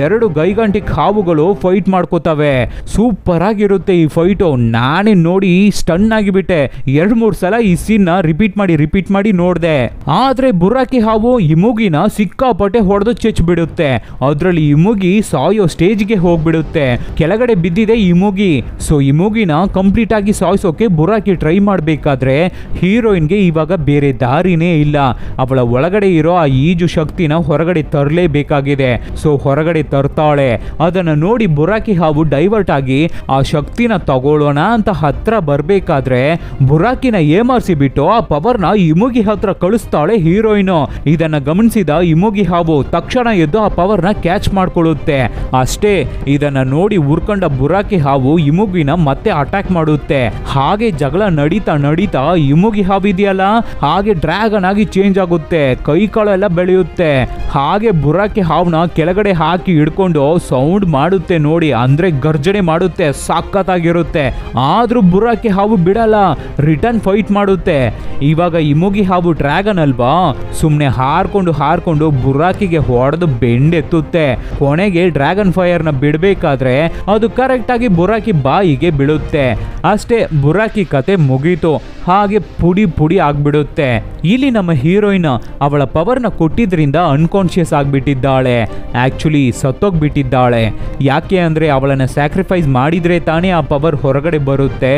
ಎರಡು ಗೈಗಂಟಿಕ್ ಹಾವುಗಳು ಫೈಟ್ ಮಾಡ್ಕೋತವೆ. ಸೂಪರ್ ಆಗಿರುತ್ತೆ ಈ ಫೈಟು. ನಾನೇ ನೋಡಿ ಸ್ಟನ್ ಆಗಿಬಿಟ್ಟೆ. 2-3 ಸಲ ಈ ಸೀನ್ ರಿಪೀಟ್ ಮಾಡಿ ನೋಡ್ದೆ. ಆದ್ರೆ ಬುರಾಕಿ ಹಾವು ಇಮುಗಿನ ಸಿಕ್ಕಾಪಟ್ಟೆ ಹೊಡೆದು ಚೆಚ್ಬಿಡುತ್ತೆ. ಅದ್ರಲ್ಲಿ ಇಮುಗಿ ಸಾಯೋ ಸ್ಟೇಜ್ಗೆ ಹೋಗ್ಬಿಡುತ್ತೆ. ಕೆಳಗಡೆ ಬಿದ್ದಿದೆ ಇಮುಗಿ. ಸೊ ಇಮುಗಿನ ಕಂಪ್ಲೀಟ್ ಆಗಿ ಸಾಯಿಸೋಕೆ ಬುರಾಕಿ ಟ್ರೈ ಮಾಡ್ಬೇಕಾದ್ರೆ ಹೀರೋಯಿನ್ಗೆ ಇವಾಗ ಬೇರೆ ದಾರಿನೇ ಇಲ್ಲ. ಅವಳ ಒಳಗಡೆ ಇರೋ ಆ ಈಜು ಶಕ್ತಿನ ಹೊರಗಡೆ ತರಲೇಬೇಕಾಗಿದೆ. ಸೊ ಹೊರಗಡೆ ತರ್ತಾಳೆ. ಅದನ್ನ ನೋಡಿ ಬುರಾಕಿ ಹಾವು ಡೈವರ್ಟ್ ಆಗಿ ಆ ಶಕ್ತಿನ ತಗೊಳ್ಳೋಣ ಅಂತ ಹತ್ರ ಬರ್ಬೇಕಾದ್ರೆ ಬುರಾಕಿನ ಏಮಾರಿಸಿ ಬಿಟ್ಟು ಆ ಪವರ್ನ ಇಮುಗಿ ಹತ್ರ ಕಳಿಸ್ತಾಳೆ ಹೀರೋಯಿನ್. ಇದನ್ನ ಗಮನಿಸಿದ ಇಮುಗಿ ಹಾವು ತಕ್ಷಣ ಎದ್ದು ಆ ಪವರ್ನ ಕ್ಯಾಚ್ ಮಾಡ್ಕೊಳ್ಳುತ್ತೆ. ಅಷ್ಟೇ, ಇದನ್ನ ನೋಡಿ ಉರ್ಕೊಂಡ ಬುರಾಕಿ ಹಾವು ಇಮುಗಿನ ಮತ್ತೆ ಅಟ್ಯಾಕ್ ಮಾಡುತ್ತೆ. ಹಾಗೆ ಜಗಳ ನಡೀತಾ ಇಮುಗಿ ಹಾವು ಇದೆಯಲ್ಲ ಹಾಗೆ ಡ್ರ್ಯಾಗನ್ ಆಗಿ ಚೇಂಜ್ ಆಗುತ್ತೆ. ಕೈ ಕಾಳೆಲ್ಲ ಬೆಳೆಯುತ್ತೆ. ಹಾಗೆ ಬುರಾಕಿ ಹಾವ್ನ ಕೆಳಗಡೆ ಹಾಕಿ ಹಿಡ್ಕೊಂಡು ಸೌಂಡ್ ಮಾಡುತ್ತೆ ನೋಡಿ, ಅಂದ್ರೆ ಗರ್ಜನೆ ಮಾಡುತ್ತೆ. ಸಖತ್ತಾಗಿರುತ್ತೆ. ಆದ್ರೂ ಬುರಾಕಿ ಹಾವು ಬಿಡಲ್ಲ, ರಿಟರ್ನ್ ಫೈಟ್ ಮಾಡುತ್ತೆ. ಇವಾಗ ಇಮುಗಿ ಹಾವು ಡ್ರ್ಯಾಗನ್ ಅಲ್ವಾ, ಸುಮ್ನೆ ಹಾರ್ಕೊಂಡು ಬುರಾಕಿಗೆ ಹೊಡೆದು ಬೆಂಡೆತ್ತುತ್ತೆ. ಕೊನೆಗೆ ಡ್ರ್ಯಾಗನ್ ಫೈರ್ ನ ಬಿಡ್ಬೇಕಾದ್ರೆ ಅದು ಕರೆಕ್ಟ್ ಆಗಿ ಬುರಾಕಿ ಬಾಯಿಗೆ ಬೀಳುತ್ತೆ. ಅಷ್ಟೇ, ಬುರಾಕಿ ಕತೆ ಮುಗೀತು. ಹಾಗೆ ಪುಡಿ ಆಗ್ಬಿಡುತ್ತೆ. ಇಲ್ಲಿ ನಮ್ಮ ಹೀರೋಯಿನ್ ಅವಳ ಪವರ್ನ ಕೊಟ್ಟಿದ್ರಿಂದ ಅನ್ಕಾನ್ಶಿಯಸ್ ಆಗ್ಬಿಟ್ಟಿದ್ದಾಳೆ. ಆಕ್ಚುಲಿ ಸತ್ತೋಗ್ಬಿಟ್ಟಿದ್ದಾಳೆ. ಯಾಕೆ ಅಂದ್ರೆ ಅವಳನ್ನ ಸ್ಯಾಕ್ರಿಫೈಸ್ ಮಾಡಿದ್ರೆ ತಾನೇ ಆ ಪವರ್ ಹೊರಗಡೆ ಬರುತ್ತೆ.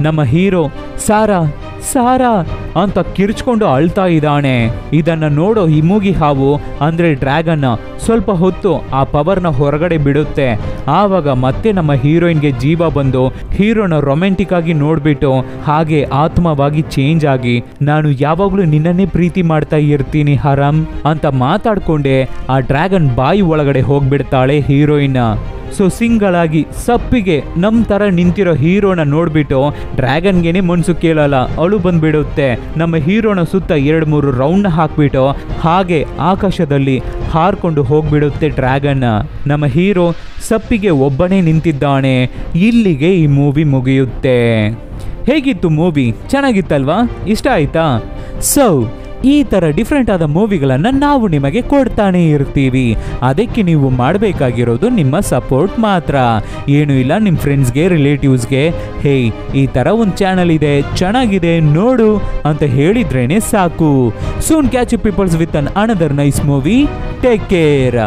ನಮ್ಮ ಹೀರೋ ಸಾರಾ ಅಂತ ಕಿರ್ಚ್ಕೊಂಡು ಅಳ್ತಾ ಇದ್ದಾನೆ. ಇದನ್ನ ನೋಡೋ ಇಮುಗಿ ಹಾವು ಅಂದ್ರೆ ಡ್ರ್ಯಾಗನ್ ಸ್ವಲ್ಪ ಹೊತ್ತು ಆ ಪವರ್ನ ಹೊರಗಡೆ ಬಿಡುತ್ತೆ. ಆವಾಗ ಮತ್ತೆ ನಮ್ಮ ಹೀರೋಯಿನ್ಗೆ ಜೀವ ಬಂದು ಹೀರೋನ ರೊಮ್ಯಾಂಟಿಕ್ ಆಗಿ ನೋಡ್ಬಿಟ್ಟು ಹಾಗೆ ಆತ್ಮವಾಗಿ ಚೇಂಜ್ ಆಗಿ ನಾನು ಯಾವಾಗ್ಲೂ ನಿನ್ನನ್ನೇ ಪ್ರೀತಿ ಮಾಡ್ತಾ ಇರ್ತೀನಿ ಹರಾಮ್ ಅಂತ ಮಾತಾಡ್ಕೊಂಡೆ ಆ ಡ್ರ್ಯಾಗನ್ ಬಾಯಿ ಒಳಗಡೆ ಹೋಗ್ಬಿಡ್ತಾಳೆ ಹೀರೋಯಿನ್. ಸೊ ಸಿಂಗಲ್ ಆಗಿ ಸಪ್ಪಿಗೆ ನಮ್ ತರ ನಿಂತಿರೋ ಹೀರೋನ ನೋಡ್ಬಿಟ್ಟು ಡ್ರ್ಯಾಗನ್ಗೆನೆ ಮನ್ಸು ಕೇಳಲ್ಲ, ಅಳು ಬಂದ್ಬಿಡುತ್ತೆ. ನಮ್ಮ ಹೀರೋನ ಸುತ್ತ 2-3 ರೌಂಡ್ ಹಾಕ್ಬಿಟ್ಟು ಹಾಗೆ ಆಕಾಶದಲ್ಲಿ ಹಾರ್ಕೊಂಡು ಹೋಗ್ಬಿಡುತ್ತೆ ಡ್ರ್ಯಾಗನ್. ನಮ್ಮ ಹೀರೋ ಸಪ್ಪಿಗೆ ಒಬ್ಬನೇ ನಿಂತಿದ್ದಾನೆ. ಇಲ್ಲಿಗೆ ಈ ಮೂವಿ ಮುಗಿಯುತ್ತೆ. ಹೇಗಿತ್ತು ಮೂವಿ? ಚೆನ್ನಾಗಿತ್ತಲ್ವಾ? ಇಷ್ಟ ಆಯ್ತಾ? ಸೊ ಈ ಥರ ಡಿಫ್ರೆಂಟ್ ಆದ ಮೂವಿಗಳನ್ನು ನಾವು ನಿಮಗೆ ಕೊಡ್ತಾನೆ ಇರ್ತೀವಿ. ಅದಕ್ಕೆ ನೀವು ಮಾಡಬೇಕಾಗಿರೋದು ನಿಮ್ಮ ಸಪೋರ್ಟ್ ಮಾತ್ರ. ಏನೂ ಇಲ್ಲ, ನಿಮ್ಮ ಫ್ರೆಂಡ್ಸ್ಗೆ ರಿಲೇಟಿವ್ಸ್ಗೆ ಹೇ ಈ ಥರ ಒಂದು ಚಾನಲ್ ಇದೆ, ಚೆನ್ನಾಗಿದೆ ನೋಡು ಅಂತ ಹೇಳಿದ್ರೇನೆ ಸಾಕು. Soon catch you peoples with an another nice movie. Take care.